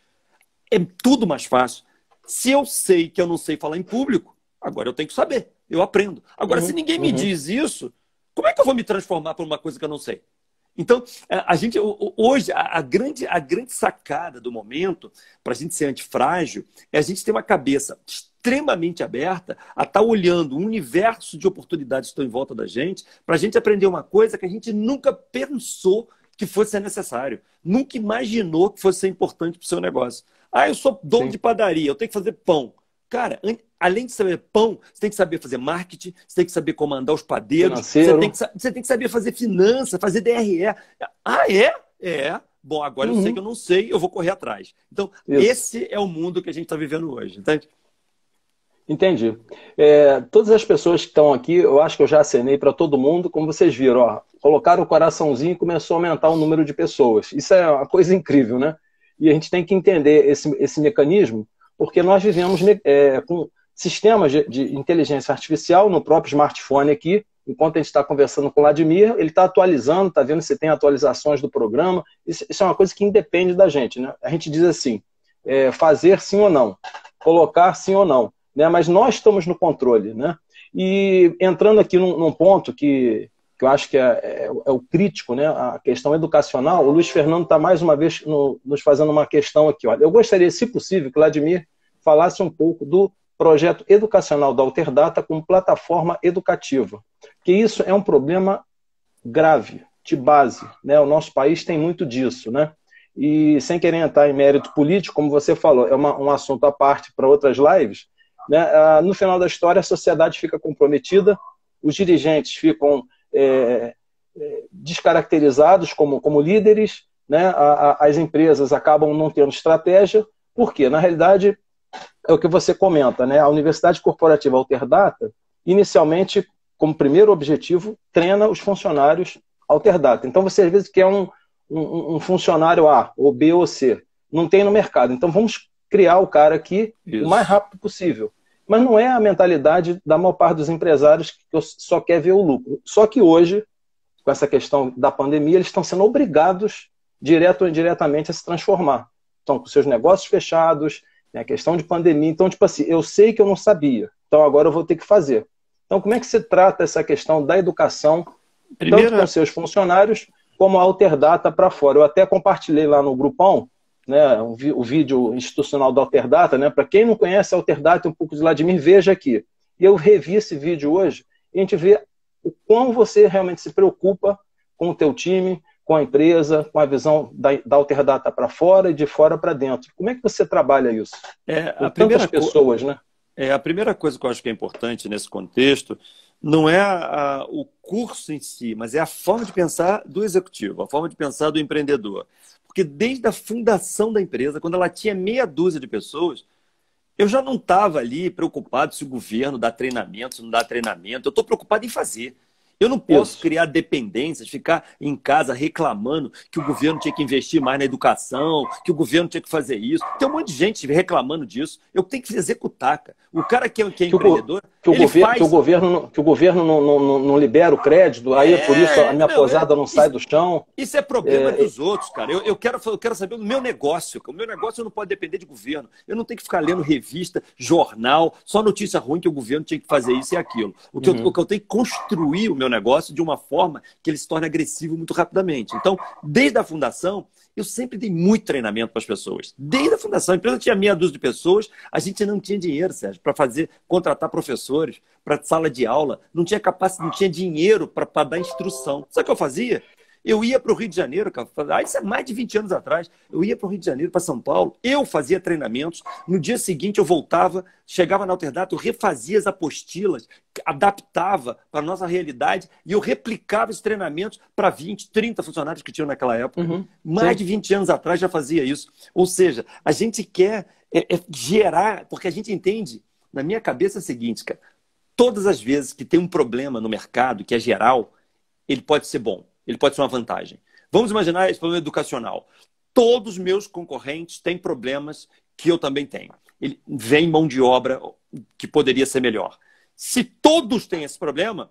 é tudo mais fácil. Se eu sei que eu não sei falar em público, agora eu tenho que saber. Eu aprendo. Agora, se ninguém me diz isso, como é que eu vou me transformar por uma coisa que eu não sei? Então, a gente hoje, a grande sacada do momento, para a gente ser antifrágil, é a gente ter uma cabeça extremamente aberta a estar olhando um universo de oportunidades que estão em volta da gente, para a gente aprender uma coisa que a gente nunca pensou que fosse ser necessário, nunca imaginou que fosse ser importante para o seu negócio. Ah, eu sou dono de padaria, eu tenho que fazer pão. Cara, além de saber pão, você tem que saber fazer marketing, você tem que saber comandar os padeiros, você tem que saber fazer finanças, fazer DRE. Ah, é? É. Bom, agora eu sei que eu não sei, eu vou correr atrás. Então, esse é o mundo que a gente está vivendo hoje, entende? Entendi. Todas as pessoas que estão aqui, eu acho que eu já acenei para todo mundo, como vocês viram, ó, colocaram o coraçãozinho e começou a aumentar o número de pessoas. Isso é uma coisa incrível, né? E a gente tem que entender esse mecanismo, porque nós vivemos com sistemas de inteligência artificial no próprio smartphone aqui. Enquanto a gente está conversando com o Vladimir, ele está atualizando, está vendo se tem atualizações do programa. Isso é uma coisa que independe da gente, né? A gente diz assim, fazer sim ou não, colocar sim ou não, né? Mas nós estamos no controle, né? E entrando aqui num ponto que eu acho que é o crítico, né? A questão educacional, o Luiz Fernando está mais uma vez nos fazendo uma questão aqui. Olha, eu gostaria, se possível, que o Vladimir falasse um pouco do projeto educacional da Alterdata como plataforma educativa, que isso é um problema grave, de base, né? O nosso país tem muito disso, né? E sem querer entrar em mérito político, como você falou, é um assunto à parte para outras lives, né? No final da história, a sociedade fica comprometida, os dirigentes ficam descaracterizados como líderes, né? As empresas acabam não tendo estratégia, porque, na realidade, é o que você comenta, né? A Universidade Corporativa Alterdata, inicialmente, como primeiro objetivo, treina os funcionários Alterdata. Então, você às vezes quer um funcionário A, ou B, ou C. Não tem no mercado. Então, vamos criar o cara aqui o mais rápido possível. Mas não é a mentalidade da maior parte dos empresários que só quer ver o lucro. Só que hoje, com essa questão da pandemia, eles estão sendo obrigados, direto ou indiretamente, a se transformar. Estão com seus negócios fechados, né, questão de pandemia. Então, tipo assim, eu sei que eu não sabia, então agora eu vou ter que fazer. Então, como é que você trata essa questão da educação, tanto com seus funcionários, como a Alterdata para fora? Eu até compartilhei lá no grupão, né, o vídeo institucional da Alterdata, né? Para quem não conhece a Alterdata, um pouco de Vladimir, veja aqui. E eu revi esse vídeo hoje, e a gente vê o quão você realmente se preocupa com o teu time, com a empresa, com a visão da Alterdata para fora e de fora para dentro. Como é que você trabalha isso? A primeira pessoas, né? A primeira coisa que eu acho que é importante nesse contexto não é o curso em si, mas é a forma de pensar do executivo, a forma de pensar do empreendedor. Porque desde a fundação da empresa, quando ela tinha meia dúzia de pessoas, eu já não estava ali preocupado se o governo dá treinamento, se não dá treinamento. Eu estou preocupado em fazer. Eu não posso criar dependências, ficar em casa reclamando que o governo tinha que investir mais na educação, que o governo tinha que fazer isso. Tem um monte de gente reclamando disso. Eu tenho que executar, cara. O cara que é empreendedor, que o governo não libera o crédito, aí por isso a minha posada não sai do chão. Isso é problema dos outros, cara. Eu quero saber do meu negócio. O meu negócio não pode depender de governo. Eu não tenho que ficar lendo revista, jornal, só notícia ruim que o governo tinha que fazer isso e aquilo. O que eu tenho que construir o meu negócio de uma forma que ele se torne agressivo muito rapidamente. Então, desde a fundação, eu sempre dei muito treinamento para as pessoas. Desde a fundação, a empresa tinha meia dúzia de pessoas, a gente não tinha dinheiro, Sérgio, para contratar professores para sala de aula, não tinha capacidade, não tinha dinheiro para dar instrução. Sabe o que eu fazia? Eu ia para o Rio de Janeiro, cara, isso é mais de 20 anos atrás, eu ia para o Rio de Janeiro, para São Paulo, eu fazia treinamentos, no dia seguinte eu voltava, chegava na Alterdata, eu refazia as apostilas, adaptava para a nossa realidade e eu replicava esses treinamentos para 20, 30 funcionários que tinham naquela época. Mais de 20 anos atrás já fazia isso. Ou seja, a gente quer gerar, porque a gente entende, na minha cabeça é o seguinte, cara, todas as vezes que tem um problema no mercado, que é geral, ele pode ser bom. Ele pode ser uma vantagem. Vamos imaginar esse problema educacional. Todos os meus concorrentes têm problemas que eu também tenho. Ele vem mão de obra que poderia ser melhor. Se todos têm esse problema,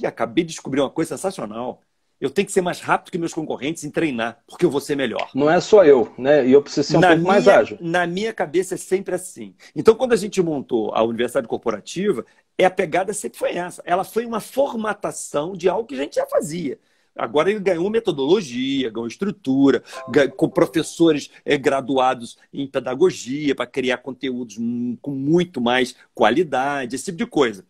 acabei de descobrir uma coisa sensacional. Eu tenho que ser mais rápido que meus concorrentes em treinar, porque eu vou ser melhor. Não é só eu, né? E eu preciso ser um pouco mais ágil. Na minha cabeça é sempre assim. Então, quando a gente montou a Universidade Corporativa, a pegada sempre foi essa. Ela foi uma formatação de algo que a gente já fazia. Agora ele ganhou metodologia, ganhou estrutura, com professores graduados em pedagogia para criar conteúdos com muito mais qualidade, esse tipo de coisa.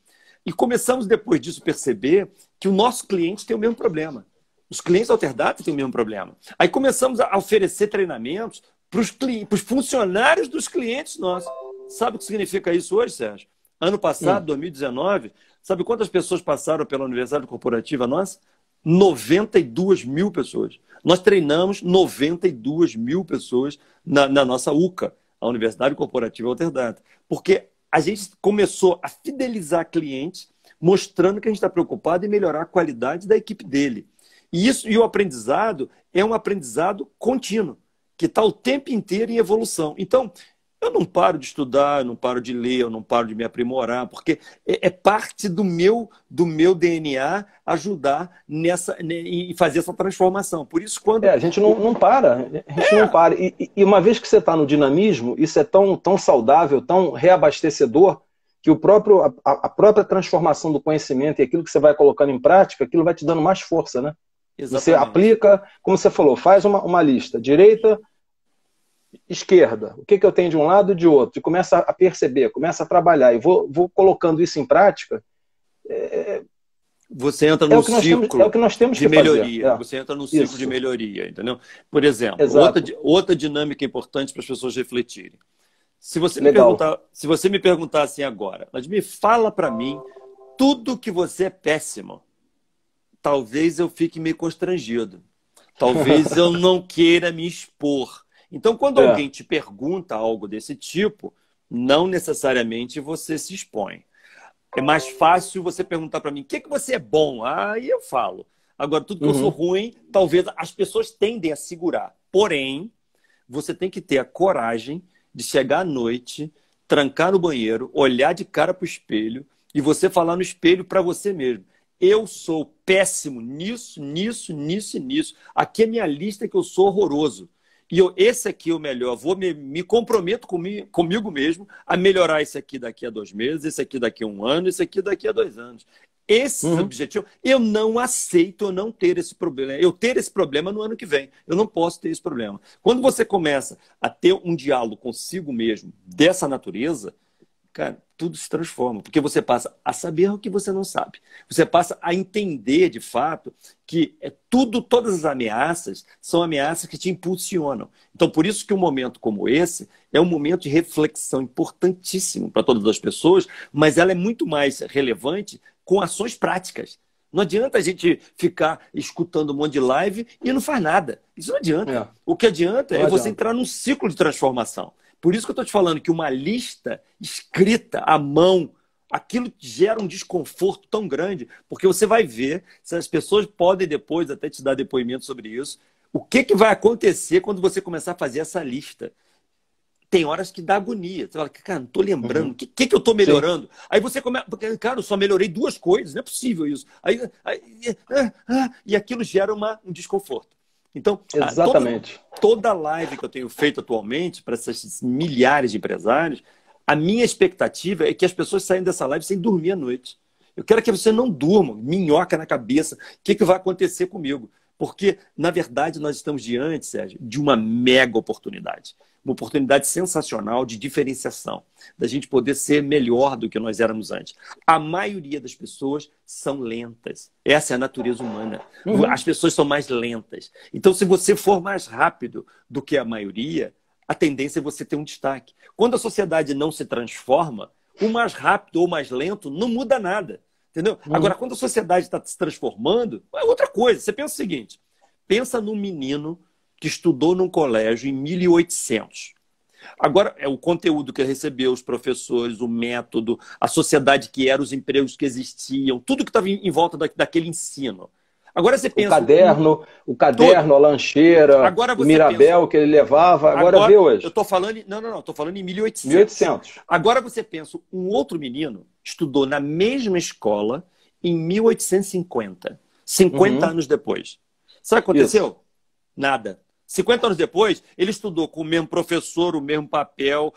E começamos depois disso a perceber que o nosso cliente tem o mesmo problema. Os clientes da Alterdata têm o mesmo problema. Aí começamos a oferecer treinamentos para os funcionários dos clientes nossos. Sabe o que significa isso hoje, Sérgio? Ano passado, 2019, sabe quantas pessoas passaram pela Universidade Corporativa nossa? 92 mil pessoas. Nós treinamos 92 mil pessoas na nossa UCA, a Universidade Corporativa Alterdata. Porque a gente começou a fidelizar clientes, mostrando que a gente está preocupado em melhorar a qualidade da equipe dele. E o aprendizado é um aprendizado contínuo, que está o tempo inteiro em evolução. Então, eu não paro de estudar, eu não paro de ler, eu não paro de me aprimorar, porque é parte do meu DNA ajudar em fazer essa transformação. Por isso, quando... a gente não para. A gente não para. E uma vez que você está no dinamismo, isso é tão saudável, tão reabastecedor, que a própria transformação do conhecimento e aquilo que você vai colocando em prática, aquilo vai te dando mais força, né? Exatamente. Você aplica, como você falou, faz uma lista, direita, esquerda, o que eu tenho de um lado e de outro, e começa a perceber, começa a trabalhar, e vou colocando isso em prática. Você entra num ciclo é o que nós temos de que melhoria. fazer. Você entra num ciclo Isso. de melhoria, entendeu? Por exemplo, outra dinâmica importante para as pessoas refletirem. Se você me perguntar assim agora, Vladimir, fala para mim tudo que você é péssimo, talvez eu fique meio constrangido. Talvez eu não queira me expor. Então, quando alguém te pergunta algo desse tipo, não necessariamente você se expõe. É mais fácil você perguntar para mim, o que você é bom? Aí eu falo. Agora, tudo que eu sou ruim, talvez as pessoas tendem a segurar. Porém, você tem que ter a coragem de chegar à noite, trancar no banheiro, olhar de cara para o espelho e você falar no espelho para você mesmo. Eu sou péssimo nisso, nisso, nisso e nisso. Aqui é minha lista que eu sou horroroso. E esse aqui é o melhor. Vou me comprometo comigo mesmo a melhorar esse aqui daqui a 2 meses, esse aqui daqui a 1 ano, esse aqui daqui a 2 anos. Esse objetivo, eu não aceito eu não ter esse problema. Eu ter esse problema no ano que vem. Eu não posso ter esse problema. Quando você começa a ter um diálogo consigo mesmo dessa natureza, cara, tudo se transforma, porque você passa a saber o que você não sabe. Você passa a entender, de fato, que todas as ameaças são ameaças que te impulsionam. Então, por isso que um momento como esse é um momento de reflexão importantíssimo para todas as pessoas, mas ela é muito mais relevante com ações práticas. Não adianta a gente ficar escutando um monte de live e não faz nada. Isso não adianta. É. O que adianta Não é você adianta. entrar num ciclo de transformação. Por isso que eu estou te falando que uma lista escrita à mão, aquilo gera um desconforto tão grande, porque você vai ver, se as pessoas podem depois até te dar depoimento sobre isso, o que vai acontecer quando você começar a fazer essa lista. Tem horas que dá agonia. Você fala, cara, não estou lembrando. O que eu estou melhorando? Sim. Aí você começa... Cara, eu só melhorei 2 coisas. Não é possível isso. E aquilo gera um desconforto. Então, exatamente. Toda live que eu tenho feito atualmente para esses milhares de empresários, a minha expectativa é que as pessoas saiam dessa live sem dormir à noite. Eu quero que você não durma, minhoca na cabeça. O que vai acontecer comigo? Porque, na verdade, nós estamos diante, Sérgio, de uma mega oportunidade. Uma oportunidade sensacional de diferenciação, da gente poder ser melhor do que nós éramos antes. A maioria das pessoas são lentas. Essa é a natureza humana. As pessoas são mais lentas. Então, se você for mais rápido do que a maioria, a tendência é você ter um destaque. Quando a sociedade não se transforma, o mais rápido ou mais lento não muda nada. Entendeu? Agora, quando a sociedade está se transformando, é outra coisa. Você pensa o seguinte, pensa num menino que estudou num colégio em 1800. Agora, é o conteúdo que ele recebeu, os professores, o método, a sociedade que era, os empregos que existiam, tudo que estava em volta daquele ensino. Agora você pensa... O caderno, a lancheira, o Mirabel pensa, que ele levava, agora vê hoje. Eu estou falando... Não, estou falando em 1800. 1800. Agora você pensa, um outro menino estudou na mesma escola em 1850. 50 anos depois. Sabe o que aconteceu? Isso. Nada. 50 anos depois, ele estudou com o mesmo professor, o mesmo papel,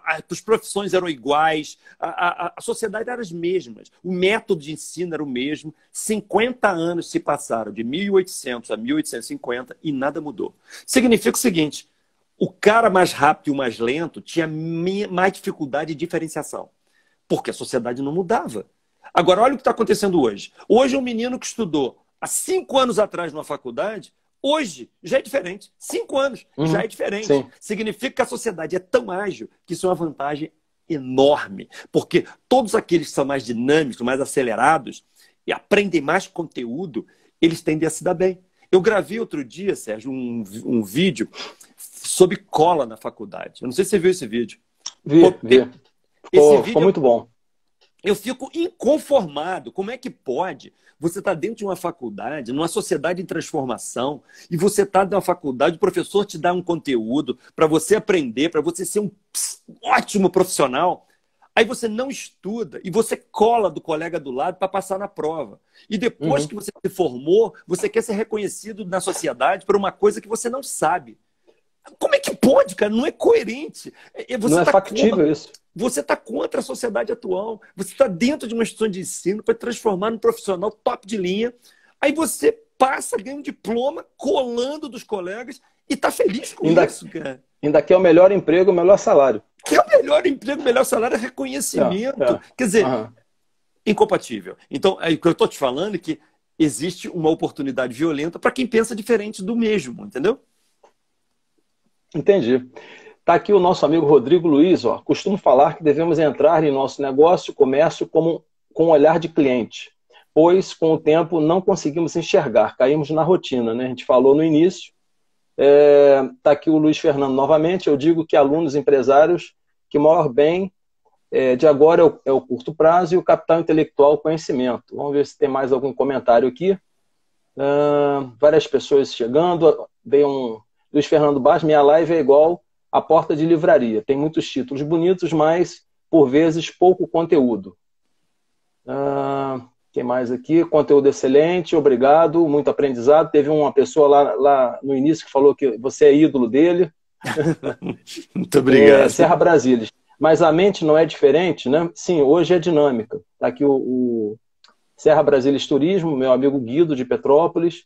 as profissões eram iguais, a sociedade era as mesmas, o método de ensino era o mesmo. 50 anos se passaram, de 1800 a 1850, e nada mudou. Significa o seguinte, o cara mais rápido e o mais lento tinha mais dificuldade de diferenciação, porque a sociedade não mudava. Agora, olha o que está acontecendo hoje. Hoje, um menino que estudou há 5 anos atrás numa faculdade, hoje já é diferente. 5 anos já é diferente. Sim. Significa que a sociedade é tão ágil que isso é uma vantagem enorme. Porque todos aqueles que são mais dinâmicos, mais acelerados e aprendem mais conteúdo, eles tendem a se dar bem. Eu gravei outro dia, Sérgio, um vídeo sobre cola na faculdade. Eu não sei se você viu esse vídeo. Vi. Ficou muito bom. Eu fico inconformado. Como é que pode? Você está dentro de uma faculdade, numa sociedade em transformação, e você está numa faculdade, o professor te dá um conteúdo para você aprender, para você ser um ótimo profissional. Aí você não estuda e você cola do colega do lado para passar na prova. E depois que você se formou, você quer ser reconhecido na sociedade por uma coisa que você não sabe. Como é que pode, cara? Não é coerente. Não é factível isso. Você está contra a sociedade atual. Você está dentro de uma instituição de ensino para transformar num profissional top de linha. Aí você passa, ganha um diploma, colando dos colegas e está feliz com isso, cara. Ainda quer o melhor emprego, o melhor salário. Que é o melhor emprego, o melhor salário é reconhecimento. Quer dizer, incompatível. Então, o que eu estou te falando é que existe uma oportunidade violenta para quem pensa diferente do mesmo, entendeu? Entendi. Está aqui o nosso amigo Rodrigo Luiz. Costumo falar que devemos entrar em nosso negócio, comércio, com um olhar de cliente, pois com o tempo não conseguimos enxergar, caímos na rotina, né? A gente falou no início. Está aqui o Luiz Fernando novamente. Eu digo que alunos empresários, que o maior bem de agora é o curto prazo e o capital intelectual, o conhecimento. Vamos ver se tem mais algum comentário aqui. Várias pessoas chegando. Veio Luiz Fernando Baixo, minha live é igual a porta de livraria. Tem muitos títulos bonitos, mas, por vezes, pouco conteúdo. Quem mais aqui? Conteúdo excelente, obrigado, muito aprendizado. Teve uma pessoa lá no início que falou que você é ídolo dele. Muito obrigado. Serra Brasília. Mas a mente não é diferente, né? Sim, hoje é dinâmica. Está aqui o Serra Brasília Turismo, meu amigo Guido de Petrópolis.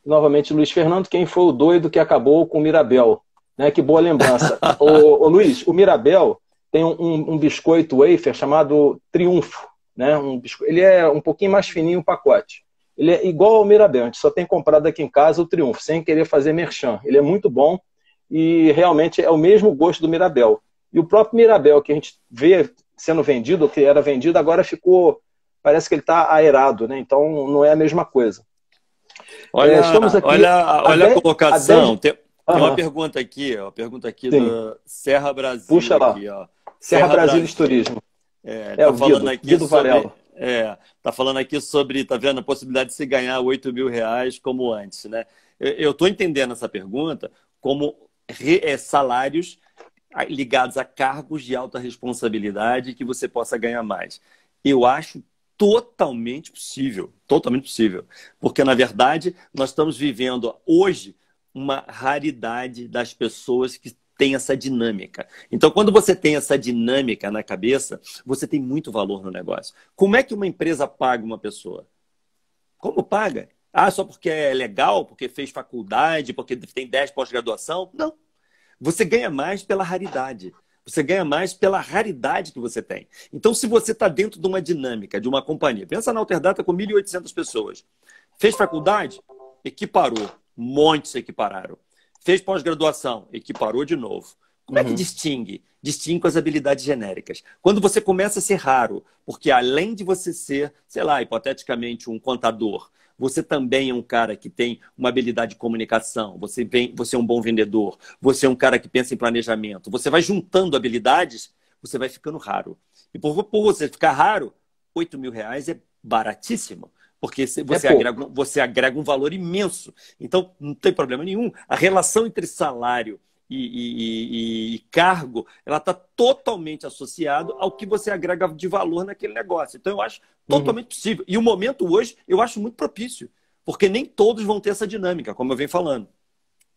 Novamente, Luiz Fernando, quem foi o doido que acabou com o Mirabel? Né? Que boa lembrança. Ô, Luiz, o Mirabel tem um biscoito wafer chamado Triunfo. Né? Ele é um pouquinho mais fininho o pacote. Ele é igual ao Mirabel, a gente só tem comprado aqui em casa o Triunfo, sem querer fazer merchan. Ele é muito bom e realmente é o mesmo gosto do Mirabel. E o próprio Mirabel que a gente vê sendo vendido, ou que era vendido, agora ficou parece que ele está aerado, né? Então não é a mesma coisa. Olha, estamos aqui olha a colocação. Tem uma Uhum. pergunta aqui Sim, do Serra Brasil puxa lá. aqui, ó. Serra Serra Brasilis Brasil. Turismo. É Tá o falando aqui Guido sobre, Varela. tá falando aqui sobre, tá vendo, a possibilidade de se ganhar 8 mil reais como antes, né? Eu estou entendendo essa pergunta como salários ligados a cargos de alta responsabilidade que você possa ganhar mais. Eu acho totalmente possível, porque na verdade nós estamos vivendo hoje uma raridade das pessoas que têm essa dinâmica. Então, quando você tem essa dinâmica na cabeça, você tem muito valor no negócio. Como é que uma empresa paga uma pessoa? Como paga? Ah, só porque é legal, porque fez faculdade, porque tem 10 pós-graduação? Não. Você ganha mais pela raridade. Você ganha mais pela raridade que você tem. Então, se você está dentro de uma dinâmica, de uma companhia, pensa na Alterdata com 1.800 pessoas. Fez faculdade? Equiparou. Montes se equipararam. Fez pós-graduação? Equiparou de novo. Como é que distingue? Distingue com as habilidades genéricas. Quando você começa a ser raro, porque além de você ser, sei lá, hipoteticamente um contador, você também é um cara que tem uma habilidade de comunicação, você é um bom vendedor, você é um cara que pensa em planejamento, você vai juntando habilidades, você vai ficando raro. E por você ficar raro, 8 mil reais é baratíssimo, porque você agrega um valor imenso. Então, não tem problema nenhum. A relação entre salário e cargo, ela está totalmente associada ao que você agrega de valor naquele negócio. Então, eu acho totalmente possível. E o momento hoje, eu acho muito propício, porque nem todos vão ter essa dinâmica, como eu venho falando.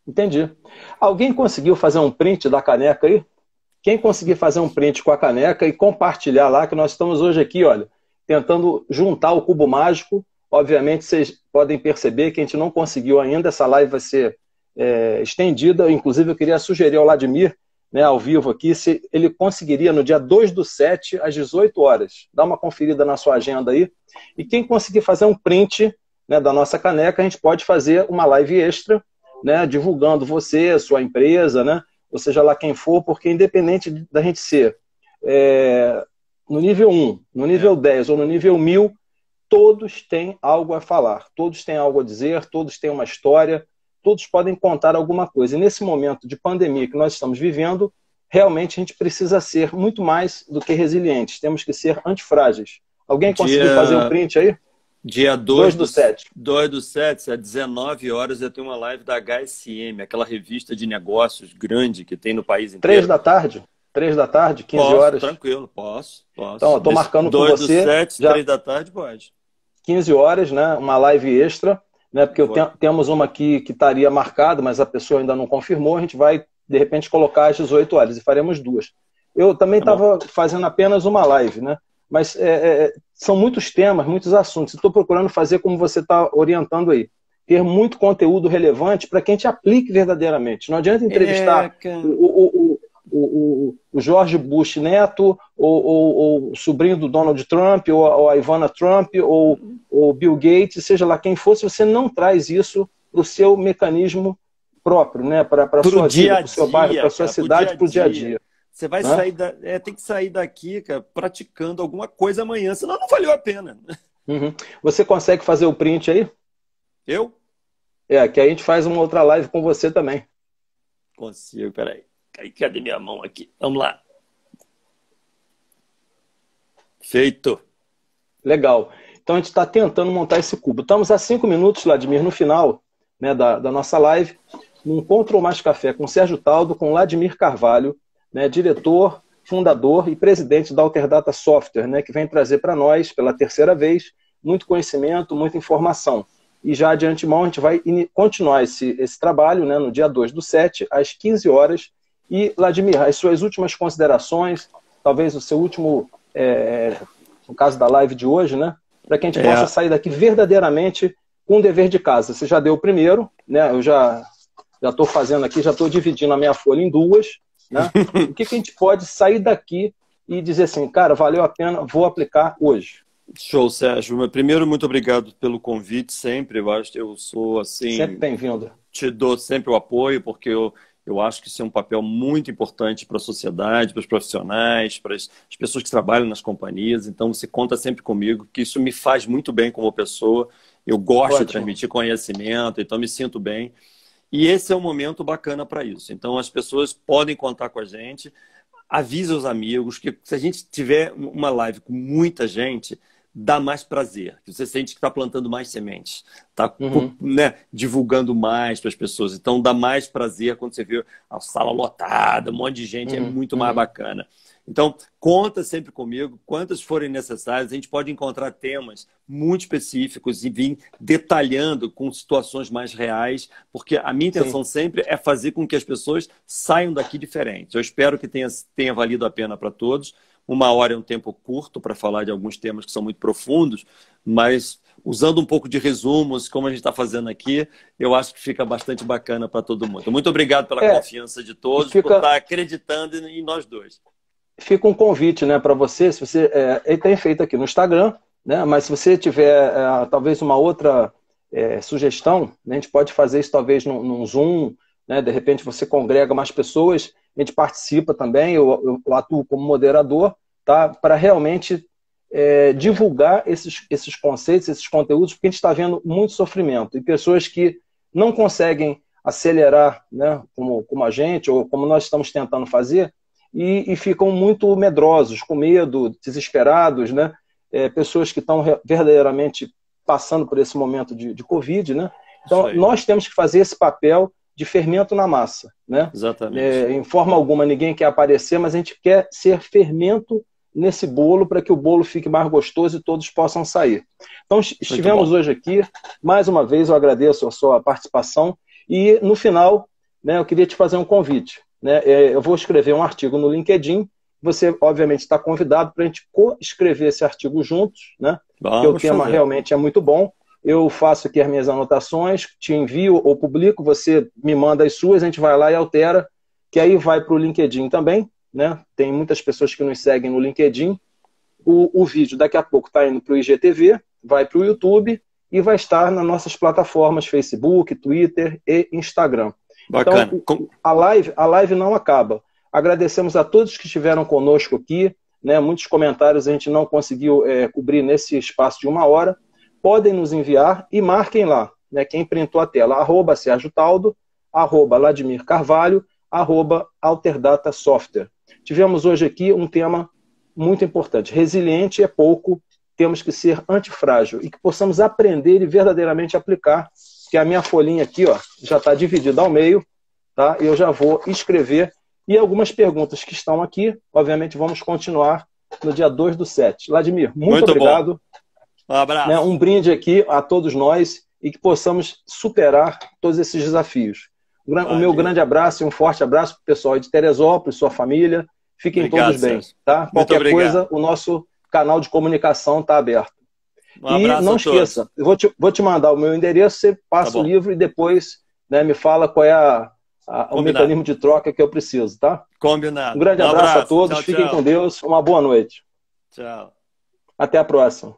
Entendi. Alguém conseguiu fazer um print da caneca aí? Quem conseguir fazer um print com a caneca e compartilhar lá, que nós estamos hoje aqui, olha, tentando juntar o cubo mágico. Obviamente, vocês podem perceber que a gente não conseguiu ainda, essa live vai ser estendida. Inclusive, eu queria sugerir ao Vladimir, né, ao vivo aqui, se ele conseguiria no dia 2/7, às 18 horas. Dá uma conferida na sua agenda aí. E quem conseguir fazer um print, né, da nossa caneca, a gente pode fazer uma live extra, né, divulgando você, sua empresa, né, ou seja lá quem for, porque independente da gente ser no nível 1, no nível 10 ou no nível 1000, todos têm algo a falar, todos têm algo a dizer, todos têm uma história, todos podem contar alguma coisa. E nesse momento de pandemia que nós estamos vivendo, realmente a gente precisa ser muito mais do que resilientes. Temos que ser antifrágeis. Alguém conseguiu fazer um print aí? Dia 2/7. 2/7, às 19 horas, eu tenho uma live da HSM, aquela revista de negócios grande que tem no país inteiro. 3 da tarde? 3 da tarde, 15 horas? Tranquilo, posso. Então, eu estou marcando com você. 2/7, já... 3 da tarde, pode. 15 horas, né? Uma live extra. Né, porque temos uma aqui que estaria marcada, mas a pessoa ainda não confirmou, a gente vai, de repente, colocar às 18 horas e faremos 2. Eu também estava fazendo apenas uma live, né? Mas são muitos temas, muitos assuntos. Estou procurando fazer como você está orientando aí. Ter muito conteúdo relevante para que a gente aplique verdadeiramente. Não adianta entrevistar o George Bush Neto, ou o sobrinho do Donald Trump, ou a Ivana Trump, ou o Bill Gates, seja lá quem for, se você não traz isso para o seu mecanismo próprio, né? Para a sua vida, para o seu bairro, para a sua cidade, para o dia a dia. Você vai sair tem que sair daqui, cara, praticando alguma coisa amanhã, senão não valeu a pena. Você consegue fazer o print aí? Eu? Que a gente faz uma outra live com você também. Consigo, peraí. Cadê minha mão aqui? Vamos lá. Feito. Legal. Então a gente está tentando montar esse cubo. Estamos a 5 minutos, Vladimir, no final, né, da nossa live, no Encontro Mais Café com Sérgio Taldo, com Vladimir Carvalho, né, diretor, fundador e presidente da Alterdata Software, né, que vem trazer para nós, pela terceira vez, muito conhecimento, muita informação. E já de antemão a gente vai continuar esse trabalho, né, no dia 2/7, às 15 horas. E, Vladimir, as suas últimas considerações, talvez o seu último, no caso da live de hoje, né, para que a gente possa sair daqui verdadeiramente com um dever de casa. Você já deu o primeiro, né, eu já estou fazendo aqui, já estou dividindo a minha folha em 2. Né? O que a gente pode sair daqui e dizer assim, cara, valeu a pena, vou aplicar hoje. Show, Sérgio. Primeiro, muito obrigado pelo convite sempre. Eu acho que eu sou assim... Sempre bem-vindo. Te dou sempre o apoio, porque eu Eu acho que isso é um papel muito importante para a sociedade, para os profissionais, para as pessoas que trabalham nas companhias. Então, você conta sempre comigo, que isso me faz muito bem como pessoa. Eu gosto de transmitir conhecimento, então me sinto bem. E esse é um momento bacana para isso. Então, as pessoas podem contar com a gente. Avisa os amigos que se a gente tiver uma live com muita gente, dá mais prazer. Você sente que está plantando mais sementes, está né, divulgando mais para as pessoas. Então, dá mais prazer quando você vê a sala lotada, um monte de gente, é muito mais bacana. Então, conta sempre comigo, quantas forem necessárias. A gente pode encontrar temas muito específicos e vir detalhando com situações mais reais, porque a minha intenção sempre é fazer com que as pessoas saiam daqui diferentes. Eu espero que tenha valido a pena para todos. 1 hora é um tempo curto para falar de alguns temas que são muito profundos, mas usando um pouco de resumos, como a gente está fazendo aqui, eu acho que fica bastante bacana para todo mundo. Muito obrigado pela confiança de todos, por estar acreditando em nós dois. Fica um convite, né, para você, se você ele tem feito aqui no Instagram, né, mas se você tiver talvez uma outra sugestão, né, a gente pode fazer isso talvez num Zoom, né, de repente você congrega mais pessoas, a gente participa também, eu atuo como moderador, tá, para realmente divulgar esses conceitos, esses conteúdos, porque a gente está vendo muito sofrimento e pessoas que não conseguem acelerar, né, como a gente, ou como nós estamos tentando fazer, e ficam muito medrosos, com medo, desesperados, né? Pessoas que estão verdadeiramente passando por esse momento de Covid, né? Então, nós temos que fazer esse papel de fermento na massa, né? Exatamente. Em forma alguma, ninguém quer aparecer, mas a gente quer ser fermento nesse bolo para que o bolo fique mais gostoso e todos possam sair. Então, estivemos hoje aqui. Mais uma vez, eu agradeço a sua participação. E, no final, né, eu queria te fazer um convite. Né? Eu vou escrever um artigo no LinkedIn. Você, obviamente, está convidado para a gente co-escrever esse artigo juntos, né? Porque o tema realmente é muito bom. Eu faço aqui as minhas anotações, te envio ou publico, você me manda as suas, a gente vai lá e altera, que aí vai para o LinkedIn também, né? Tem muitas pessoas que nos seguem no LinkedIn. O vídeo daqui a pouco está indo para o IGTV, vai para o YouTube e vai estar nas nossas plataformas Facebook, Twitter e Instagram. Bacana. Então, a live não acaba. Agradecemos a todos que estiveram conosco aqui, né? Muitos comentários a gente não conseguiu cobrir nesse espaço de 1 hora. Podem nos enviar e marquem lá, né? Quem printou a tela, @Sérgio Taldo, @Ladimir Carvalho, @Alterdata Software. Tivemos hoje aqui um tema muito importante. Resiliente é pouco, temos que ser antifrágil e que possamos aprender e verdadeiramente aplicar, que a minha folhinha aqui, ó, já está dividida ao meio, tá? Eu já vou escrever. E algumas perguntas que estão aqui, obviamente, vamos continuar no dia 2/7. Vladimir, muito obrigado. Bom. Um abraço. Né, um brinde aqui a todos nós e que possamos superar todos esses desafios. O meu grande abraço e um forte abraço para o pessoal de Teresópolis, sua família. Fiquem todos bem. Tá? Qualquer coisa, o nosso canal de comunicação está aberto. E não esqueça, eu vou te mandar o meu endereço, você passa o livro e depois, né, me fala qual é o mecanismo de troca que eu preciso, tá? Combinado. Um grande abraço a todos, fiquem com Deus, uma boa noite. Tchau. Até a próxima.